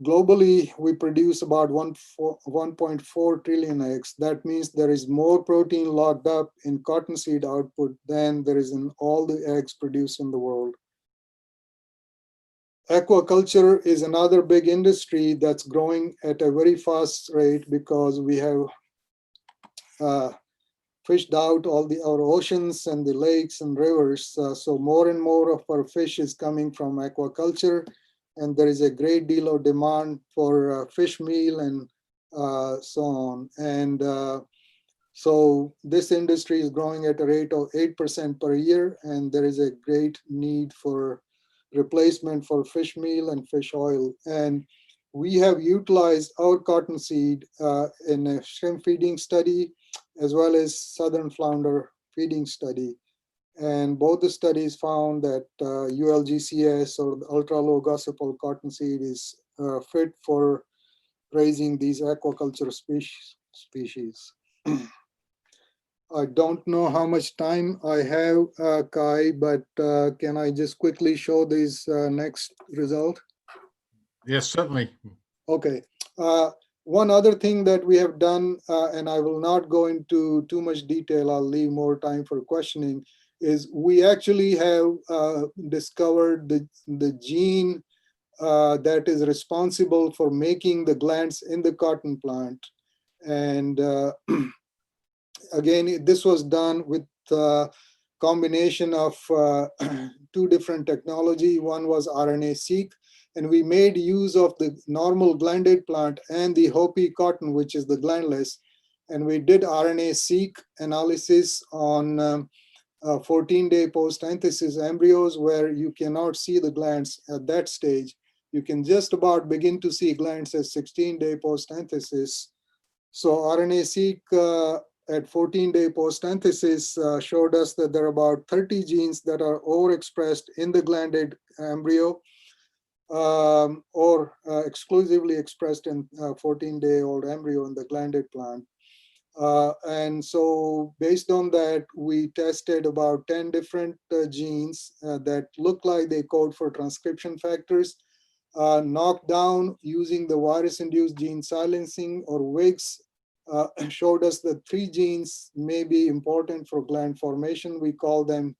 [SPEAKER 4] Globally, we produce about 1.4 trillion eggs. That means there is more protein locked up in cottonseed output than there is in all the eggs produced in the world. Aquaculture is another big industry that's growing at a very fast rate because we have fished out all our oceans and the lakes and rivers. So more and more of our fish is coming from aquaculture, and there is a great deal of demand for fish meal and so on. And so this industry is growing at a rate of 8% per year, and there is a great need for replacement for fish meal and fish oil. And we have utilized our cottonseed in a shrimp feeding study, as well as southern flounder feeding study. And both the studies found that ULGCS, or the ultra low gossipal cottonseed, is fit for raising these aquaculture species. I don't know how much time I have, Kai, but can I just quickly show this next result?
[SPEAKER 1] Yes, certainly.
[SPEAKER 4] Okay. One other thing that we have done, and I will not go into too much detail, I'll leave more time for questioning, is we actually have discovered the gene that is responsible for making the glands in the cotton plant. And again, this was done with a combination of 2 different technology. One was RNA-seq, and we made use of the normal glanded plant and the Hopi cotton, which is the glandless. And we did RNA-seq analysis on 14-day post-anthesis embryos, where you cannot see the glands at that stage. You can just about begin to see glands at 16-day post-anthesis. So RNA-seq at 14-day post-anthesis showed us that there are about 30 genes that are overexpressed in the glanded embryo, or exclusively expressed in 14-day-old embryo in the glanded plant. And so based on that, we tested about 10 different genes that look like they code for transcription factors. Knockdown using the virus-induced gene silencing, or WIGS, showed us that 3 genes may be important for gland formation. We call them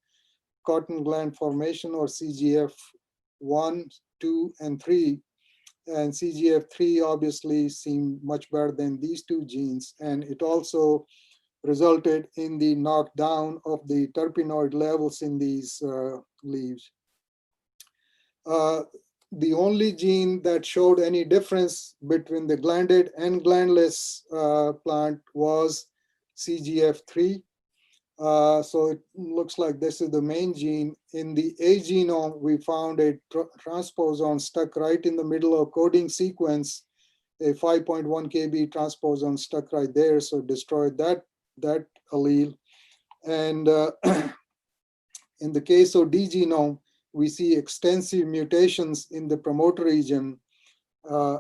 [SPEAKER 4] cotton gland formation, or CGF1, 2, and 3. And CGF3 obviously seemed much better than these 2 genes. And it also resulted in the knockdown of the terpenoid levels in these leaves. The only gene that showed any difference between the glanded and glandless plant was CGF3. So it looks like this is the main gene. In the A genome, we found a transposon stuck right in the middle of coding sequence, a 5.1 kb transposon stuck right there, so it destroyed that allele. And in the case of D genome, we see extensive mutations in the promoter region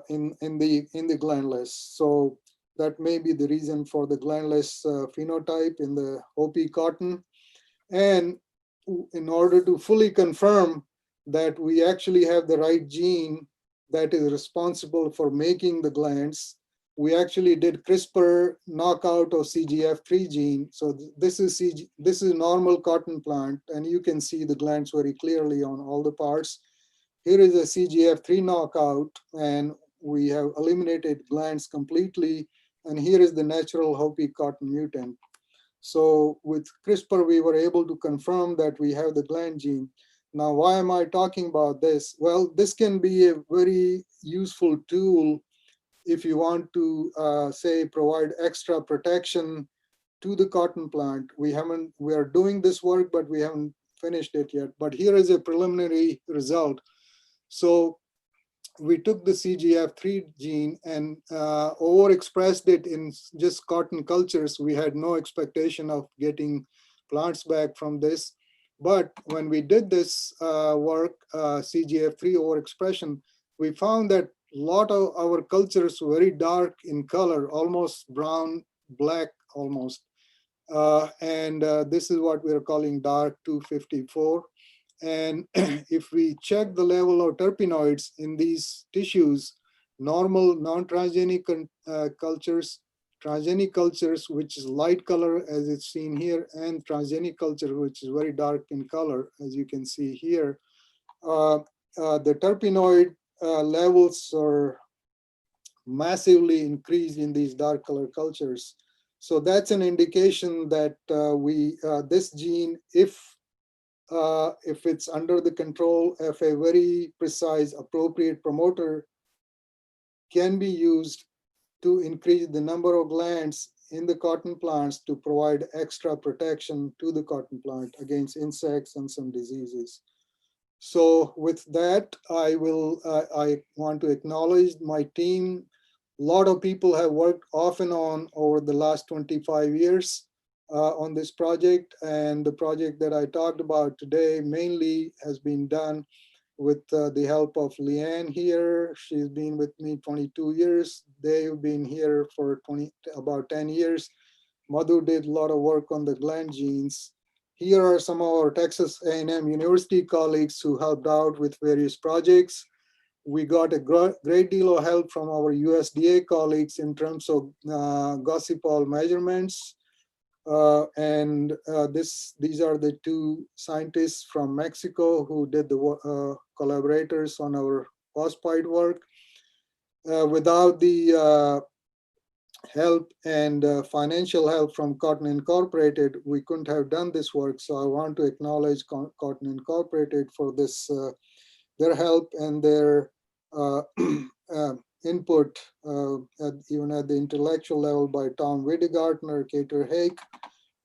[SPEAKER 4] in the glandless. So that may be the reason for the glandless phenotype in the OP cotton. And in order to fully confirm that we actually have the right gene that is responsible for making the glands, we actually did CRISPR knockout of CGF3 gene. So this is normal cotton plant, and you can see the glands very clearly on all the parts. Here is a CGF3 knockout, and we have eliminated glands completely. And here is the natural Hopi cotton mutant. So with CRISPR, we were able to confirm that we have the gland gene. Now, why am I talking about this? Well, this can be a very useful tool if you want to, say, provide extra protection to the cotton plant. We are doing this work, but we haven't finished it yet. But here is a preliminary result. So we took the CGF3 gene and overexpressed it in just cotton cultures. We had no expectation of getting plants back from this. But when we did this work, CGF3 overexpression, we found that a lot of our cultures were very dark in color, almost brown, black almost. And this is what we're calling dark 254. And if we check the level of terpenoids in these tissues, normal non-transgenic cultures, transgenic cultures, which is light color as it's seen here, and transgenic culture, which is very dark in color, as you can see here, the terpenoid levels are massively increased in these dark color cultures. So that's an indication that this gene, if it's under the control of a very precise, appropriate promoter, can be used to increase the number of glands in the cotton plants to provide extra protection to the cotton plant against insects and some diseases. So with that, I want to acknowledge my team. A lot of people have worked off and on over the last 25 years on this project, and the project that I talked about today mainly has been done with the help of Leanne here. She's been with me 22 years. They've been here for about 10 years. Madhu did a lot of work on the gland genes. Here are some of our Texas A&M University colleagues who helped out with various projects. We got a great deal of help from our USDA colleagues in terms of gossipol measurements. These are the two scientists from Mexico who did the collaborators on our phosphide work. Without the help and financial help from Cotton Incorporated, we couldn't have done this work. So I want to acknowledge Cotton Incorporated for this, their help and their input, even at the intellectual level, by Tom Widegartner, Kater Hake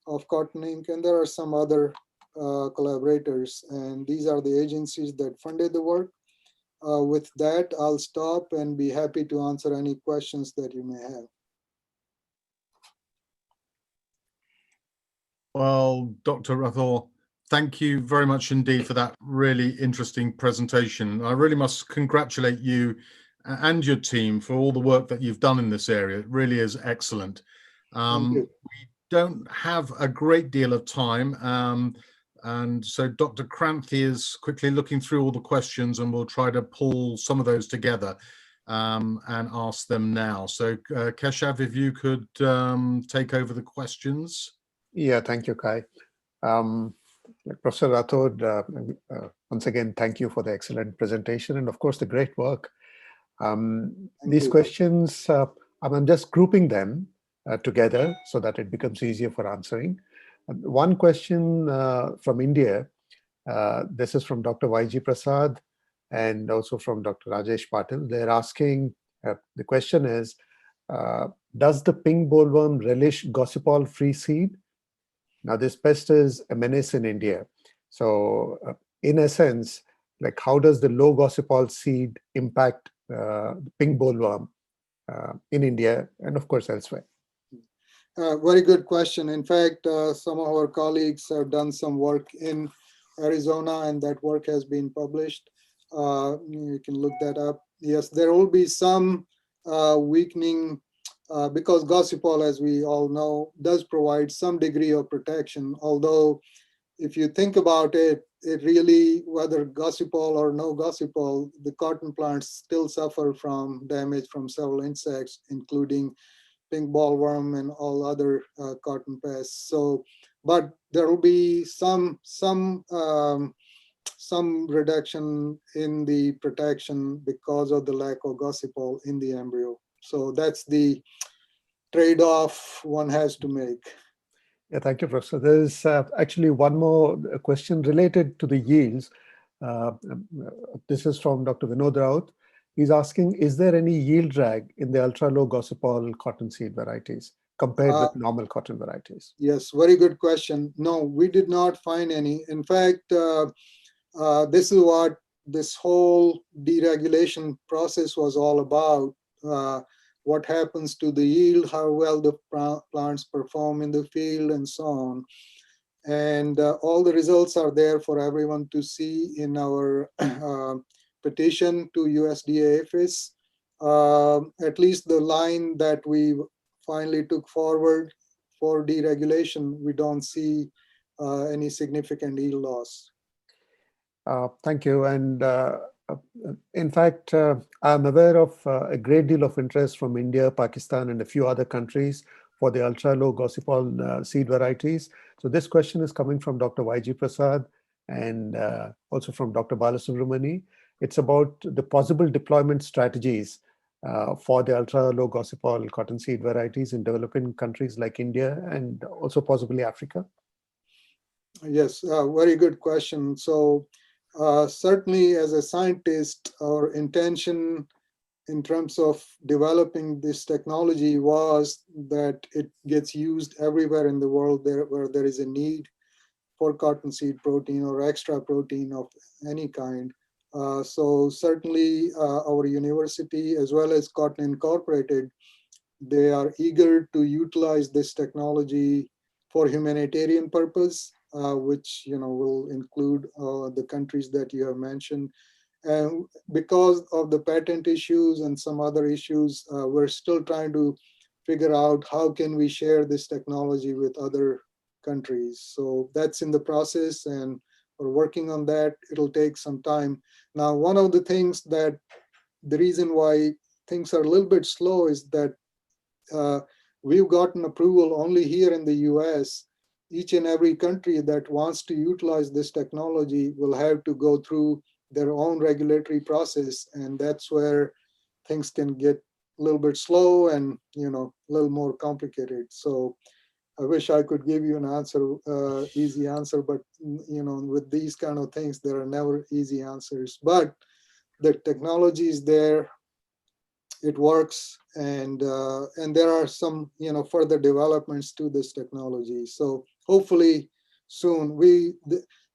[SPEAKER 4] of Cotton Inc., and there are some other collaborators, and these are the agencies that funded the work. With that, I'll stop and be happy to answer any questions that you may have.
[SPEAKER 1] Well, Dr. Rathore, thank you very much indeed for that really interesting presentation. I really must congratulate you and your team for all the work that you've done in this area. It really is excellent. We don't have a great deal of time, and so Dr. Kranthi is quickly looking through all the questions, and we'll try to pull some of those together and ask them now. So Keshav, if you could take over the questions.
[SPEAKER 2] Yeah, thank you, Kai. Professor Rathore, once again, thank you for the excellent presentation and, of course, the great work. These questions, I'm just grouping them together so that it becomes easier for answering. One question from India, this is from Dr. YG Prasad and also from Dr. Rajesh Patil. They're asking, the question is, does the pink bollworm relish gossipol-free seed? Now, this pest is a menace in India. So in essence, like, how does the low gossipol seed impact the pink bollworm in India and, of course, elsewhere?
[SPEAKER 4] Very good question. In fact, some of our colleagues have done some work in Arizona, and that work has been published. You can look that up. Yes, there will be some weakening because gossypol, as we all know, does provide some degree of protection. Although, if you think about it, it really, whether gossypol or no gossypol, the cotton plants still suffer from damage from several insects, including pink bollworm and all other cotton pests. So, but there will be some reduction in the protection because of the lack of gossypol in the embryo. So that's the trade-off one has to make.
[SPEAKER 2] Yeah, thank you, Professor. There's actually one more question related to the yields. This is from Dr. Vinod Raut. He's asking, is there any yield drag in the ultra-low gossypol cottonseed varieties compared with normal cotton varieties?
[SPEAKER 4] Yes, very good question. No, we did not find any. In fact, this is what this whole deregulation process was all about. What happens to the yield, how well the plants perform in the field, and so on. And all the results are there for everyone to see in our petition to USDA-APHIS. At least the line that we finally took forward for deregulation, we don't see any significant yield loss.
[SPEAKER 2] Thank you. And in fact, I'm aware of a great deal of interest from India, Pakistan, and a few other countries for the ultra-low gossypol seed varieties. So this question is coming from Dr. YG Prasad and also from Dr. Balasubramani. It's about the possible deployment strategies for the ultra-low gossypol cottonseed varieties in developing countries like India and also possibly Africa.
[SPEAKER 4] Yes, very good question. So certainly as a scientist, our intention in terms of developing this technology was that it gets used everywhere in the world where there is a need for cottonseed protein or extra protein of any kind. So certainly our university, as well as Cotton Incorporated, they are eager to utilize this technology for humanitarian purpose, which will include the countries that you have mentioned. And because of the patent issues and some other issues, we're still trying to figure out how can we share this technology with other countries. So that's in the process, and we're working on that. It'll take some time. Now, one of the things that the reason why things are a little bit slow is that we've gotten approval only here in the US. Each and every country that wants to utilize this technology will have to go through their own regulatory process, and that's where things can get a little bit slow and a little more complicated. So I wish I could give you an answer, easy answer, but with these kind of things, there are never easy answers. But the technology is there, it works, and there are some further developments to this technology. So hopefully soon.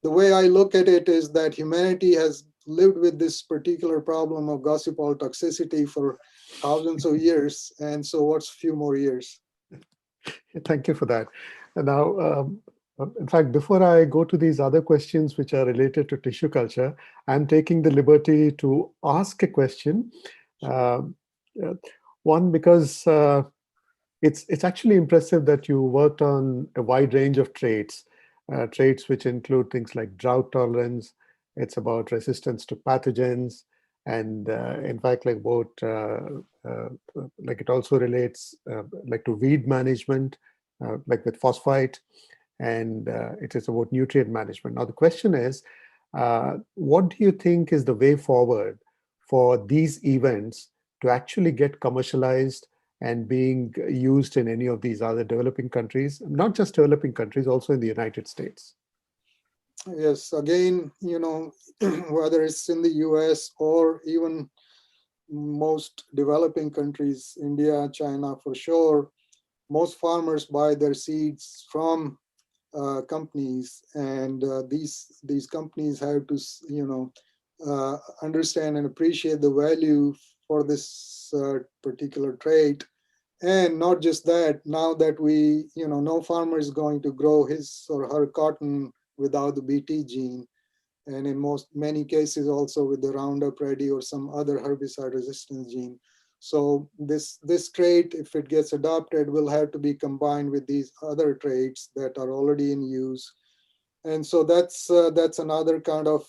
[SPEAKER 4] The way I look at it is that humanity has lived with this particular problem of gossypol toxicity for thousands of years, and so what's a few more years?
[SPEAKER 2] Thank you for that. And now, in fact, before I go to these other questions which are related to tissue culture, I'm taking the liberty to ask a question. One, because it's actually impressive that you worked on a wide range of traits, traits which include things like drought tolerance. It's about resistance to pathogens, and in fact, like both, like it also relates like to weed management, like with phosphite, and it is about nutrient management. Now, the question is, what do you think is the way forward for these events to actually get commercialized and being used in any of these other developing countries, not just developing countries, also in the United States?
[SPEAKER 4] Yes, again, whether it's in the US or even most developing countries, India, China for sure, most farmers buy their seeds from companies, and these companies have to understand and appreciate the value for this particular trait. And not just that, now that no farmer is going to grow his or her cotton without the Bt gene, and in many cases also with the Roundup Ready or some other herbicide resistance gene. So this trait, if it gets adopted, will have to be combined with these other traits that are already in use. And so that's another kind of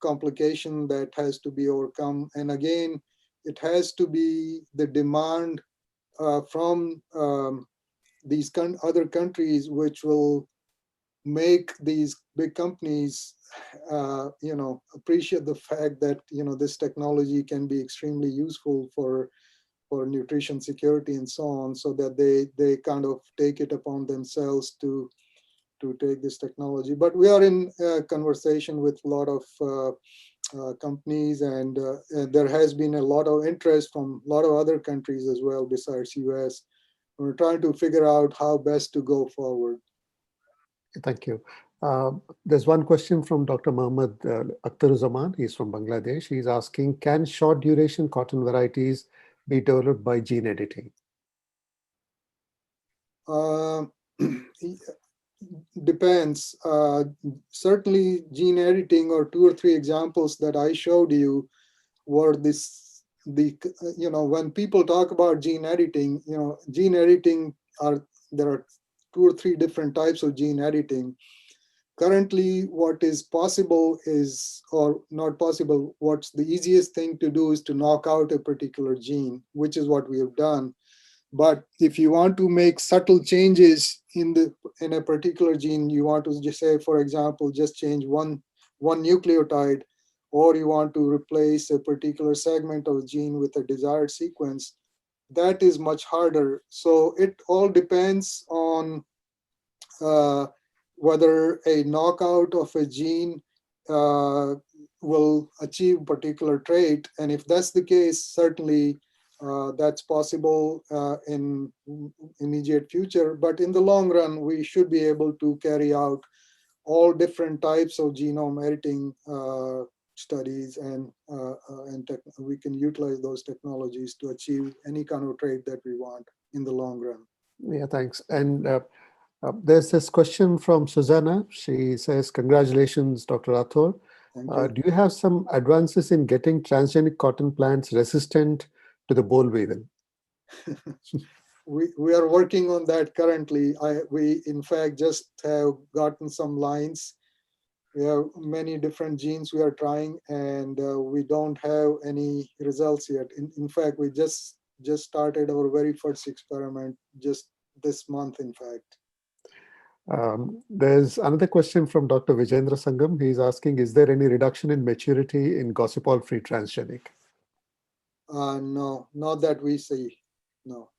[SPEAKER 4] complication that has to be overcome. And again, it has to be the demand from these other countries, which will make these big companies, appreciate the fact that this technology can be extremely useful for nutrition security and so on, so that they kind of take it upon themselves to take this technology. But we are in conversation with a lot of companies, and there has been a lot of interest from a lot of other countries as well besides US. We're trying to figure out how best to go forward.
[SPEAKER 2] Thank you. There's one question from Dr. Mohammad Akhtaruzaman. He's from Bangladesh. He's asking, can short duration cotton varieties be developed by gene editing?
[SPEAKER 4] Depends. Certainly gene editing, or 2 or 3 examples that I showed you were when people talk about gene editing, there are 2 or 3 different types of gene editing. Currently, what is possible is, or not possible, what's the easiest thing to do is to knock out a particular gene, which is what we have done. But if you want to make subtle changes in a particular gene, you want to just say, for example, just change one nucleotide, or you want to replace a particular segment of gene with a desired sequence, that is much harder. So it all depends on whether a knockout of a gene will achieve a particular trait. And if that's the case, certainly that's possible in immediate future. But in the long run, we should be able to carry out all different types of genome editing studies, and we can utilize those technologies to achieve any kind of trait that we want in the long run.
[SPEAKER 2] Yeah, thanks. And there's this question from Susanna. She says, congratulations, Dr. Rathore. Do you have some advances in getting transgenic cotton plants resistant to the boll weevil?
[SPEAKER 4] We are working on that currently. We in fact just have gotten some lines. We have many different genes we are trying, and we don't have any results yet. In fact, we just started our very first experiment just this month, in fact.
[SPEAKER 2] There's another question from Dr. Vijendra Sangam. He's asking, is there any reduction in maturity in gossipol-free transgenic?
[SPEAKER 4] No, not that we see, no.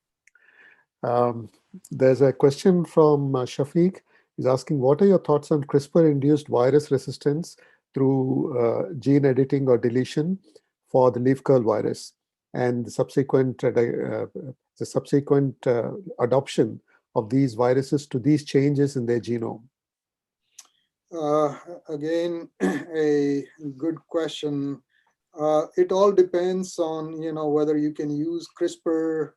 [SPEAKER 2] There's a question from Shafiq. He's asking, what are your thoughts on CRISPR-induced virus resistance through gene editing or deletion for the leaf curl virus, and the subsequent adoption of these viruses to these changes in their genome?
[SPEAKER 4] Again, a good question. It all depends on whether you can use CRISPR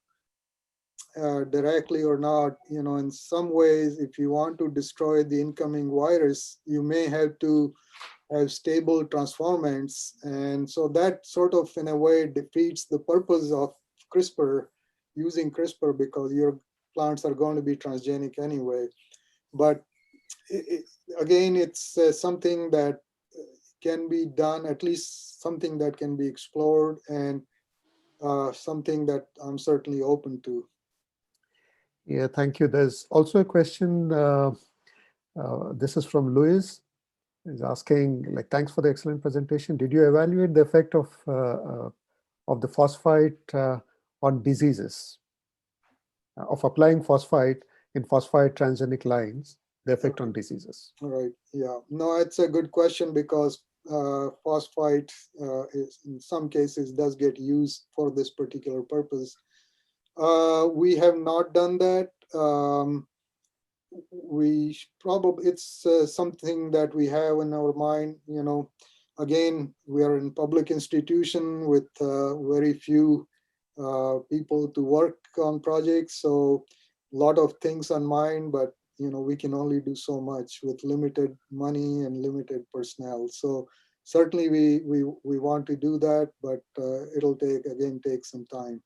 [SPEAKER 4] directly or not. In some ways, if you want to destroy the incoming virus, you may have to have stable transformants, and so that sort of in a way defeats the purpose of CRISPR, using CRISPR, because your plants are going to be transgenic anyway. But again, it's something that can be done, at least something that can be explored, and something that I'm certainly open to.
[SPEAKER 2] Yeah, thank you. There's also a question. This is from Louis. He's asking, thanks for the excellent presentation. Did you evaluate the effect of the phosphite on diseases, of applying phosphite in phosphite transgenic lines, the effect on diseases?
[SPEAKER 4] All right. Yeah. No, it's a good question, because phosphite is, in some cases, does get used for this particular purpose. We have not done that. It's something that we have in our mind. Again, we are in public institution with very few people to work on projects, so a lot of things on mind. But we can only do so much with limited money and limited personnel. So certainly we want to do that, but it'll take some time.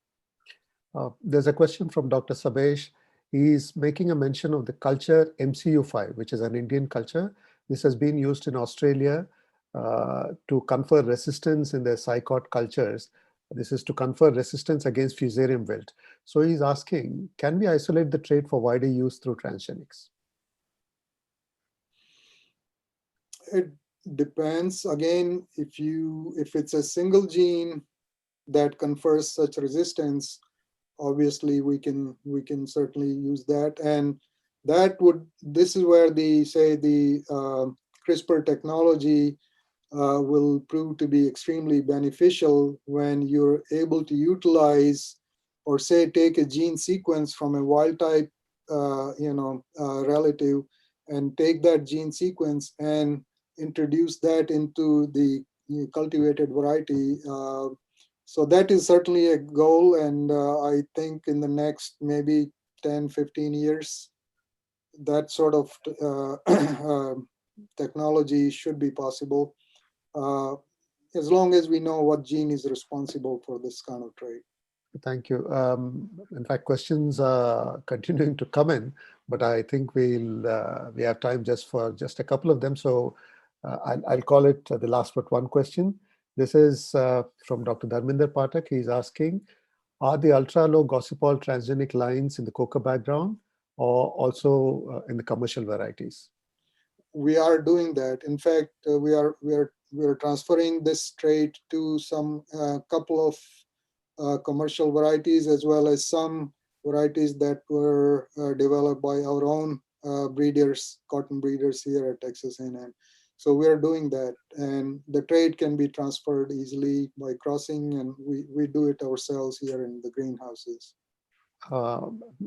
[SPEAKER 2] There's a question from Dr. Sabesh. He's making a mention of the culture MCU5, which is an Indian culture. This has been used in Australia to confer resistance in their cycot cultures. This is to confer resistance against fusarium wilt. So he's asking, can we isolate the trait for wider use through transgenics?
[SPEAKER 4] It depends. Again, if it's a single gene that confers such resistance, obviously we can certainly use that. And this is where the CRISPR technology will prove to be extremely beneficial when you're able to utilize, or say, take a gene sequence from a wild type relative and take that gene sequence and introduce that into the cultivated variety. So that is certainly a goal, and I think in the next maybe 10, 15 years, that sort of technology should be possible, as long as we know what gene is responsible for this kind of trait.
[SPEAKER 2] Thank you. In fact, questions are continuing to come in, but I think we have time just a couple of them. So I'll call it the last but one question. This is from Dr. Dharminder Pathak. He's asking, are the ultra-low Gossipol transgenic lines in the coca background or also in the commercial varieties?
[SPEAKER 4] We are doing that. In fact, we are transferring this trait to some couple of commercial varieties, as well as some varieties that were developed by our own breeders, cotton breeders here at Texas A&M. So we are doing that, and the trait can be transferred easily by crossing, and we do it ourselves here in the greenhouses.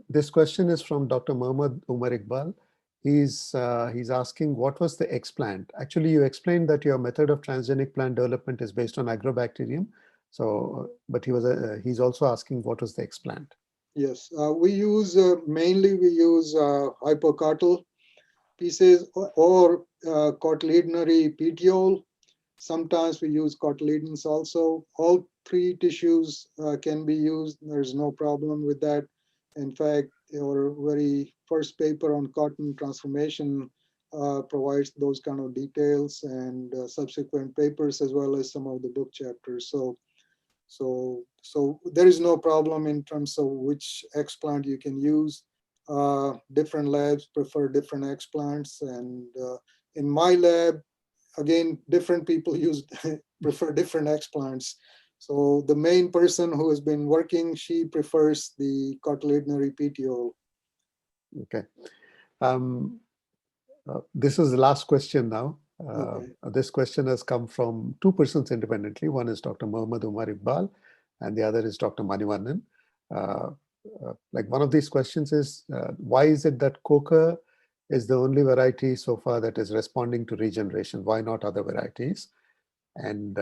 [SPEAKER 2] This question is from Dr. Muhammad Umar Iqbal. He's asking, what was the explant? Actually, you explained that your method of transgenic plant development is based on agrobacterium. So, but he's also asking, what was the explant?
[SPEAKER 4] Yes, we use mainly hypocotyl pieces or cotyledonary petiole. Sometimes we use cotyledons also. All three tissues can be used. There's no problem with that. In fact, our very first paper on cotton transformation provides those kind of details, and subsequent papers, as well as some of the book chapters. So there is no problem in terms of which explant you can use. Different labs prefer different explants, and in my lab, again, different people prefer different explants. So the main person who has been working, she prefers the cotyledonary petiole.
[SPEAKER 2] Okay. This is the last question now.
[SPEAKER 4] Okay.
[SPEAKER 2] This question has come from two persons independently. One is Dr. Muhammad Umar Iqbal, and the other is Dr. Manivannan. Like one of these questions is, why is it that coca is the only variety so far that is responding to regeneration? Why not other varieties? And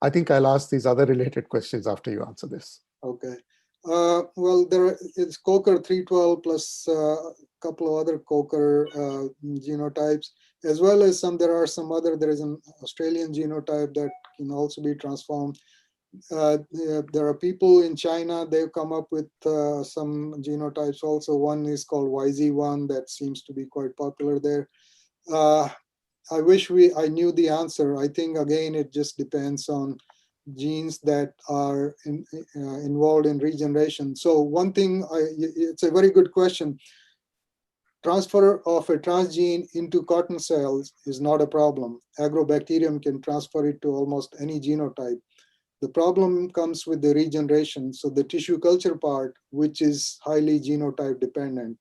[SPEAKER 2] I think I'll ask these other related questions after you answer this.
[SPEAKER 4] Okay. Well, it's coca 312 plus a couple of other coca genotypes, as well as there is an Australian genotype that can also be transformed. There are people in China, they've come up with some genotypes also. One is called YZ1 that seems to be quite popular there. I wish I knew the answer. I think, again, it just depends on genes that are involved in regeneration. So one thing, it's a very good question. Transfer of a transgene into cotton cells is not a problem. Agrobacterium can transfer it to almost any genotype. The problem comes with the regeneration, so the tissue culture part, which is highly genotype dependent.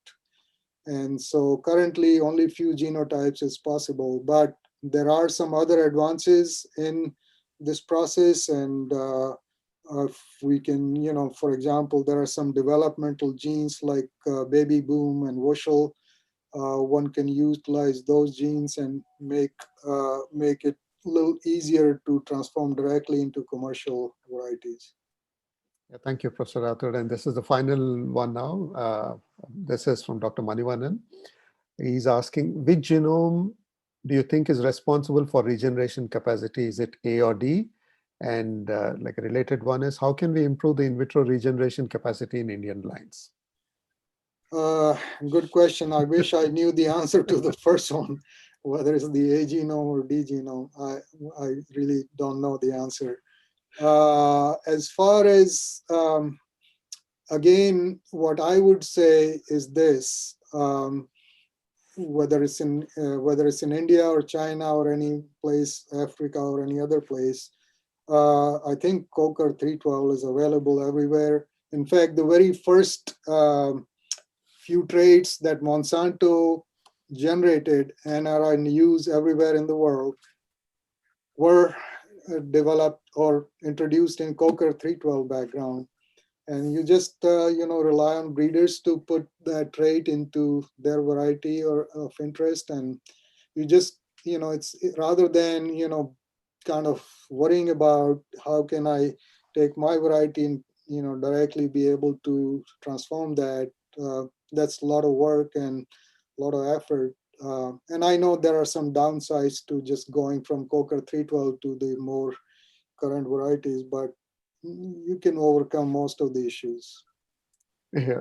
[SPEAKER 4] And so currently only few genotypes is possible, but there are some other advances in this process. And if we can, for example, there are some developmental genes like baby boom and wuschel. One can utilize those genes and make it a little easier to transform directly into commercial varieties.
[SPEAKER 2] Thank you, Professor Rathore. And this is the final one now. This is from Dr. Manivanan. He's asking, which genome do you think is responsible for regeneration capacity? Is it A or D? And like a related one is, how can we improve the in vitro regeneration capacity in Indian lines?
[SPEAKER 4] Good question. I wish I knew the answer to the first one, whether it's the A genome or D genome. I really don't know the answer. As far as, again, what I would say is this, whether it's in India or China or any place, Africa or any other place, I think Coker 312 is available everywhere. In fact, the very first few traits that Monsanto generated and are in use everywhere in the world were developed or introduced in Coker 312 background. And you just rely on breeders to put that trait into their variety or of interest, and you just it's rather than kind of worrying about how can I take my variety and directly be able to transform that. That's a lot of work and a lot of effort. And I know there are some downsides to just going from Coker 312 to the more current varieties, but you can overcome most of the issues.
[SPEAKER 2] Yeah,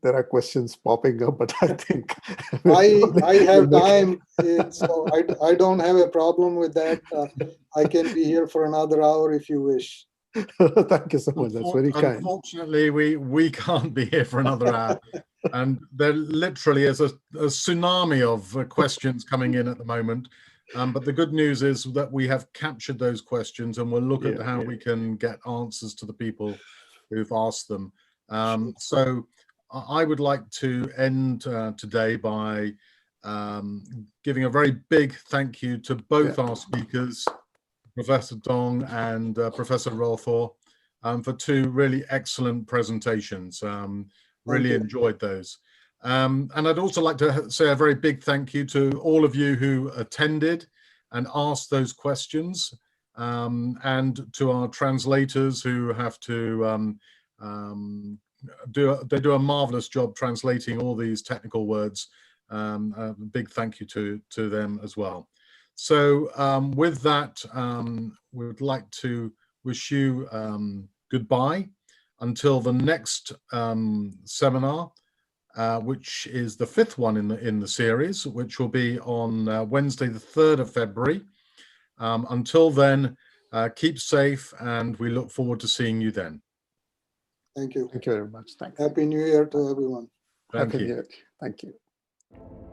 [SPEAKER 2] there are questions popping up, but I think
[SPEAKER 4] I have time, so I don't have a problem with that. I can be here for another hour if you wish.
[SPEAKER 2] Thank you so much. That's very kind.
[SPEAKER 1] Unfortunately, we can't be here for another hour, and there literally is a tsunami of questions coming in at the moment. But the good news is that we have captured those questions, and we'll look at how we can get answers to the people who've asked them. So I would like to end today by giving a very big thank you to both our speakers, Professor Dong and Professor Rathore, for two really excellent presentations. Really enjoyed those. And I'd also like to say a very big thank you to all of you who attended and asked those questions, and to our translators who have to do a marvelous job translating all these technical words. A big thank you to them as well. So with that, we would like to wish you goodbye until the next seminar, which is the 5th one in the series, which will be on Wednesday, the 3rd of February. Until then, keep safe, and we look forward to seeing you then.
[SPEAKER 4] Thank you.
[SPEAKER 2] Thank you very much. Thank you.
[SPEAKER 4] Happy New Year to everyone.
[SPEAKER 1] Thank you.
[SPEAKER 2] Happy New Year. Thank you.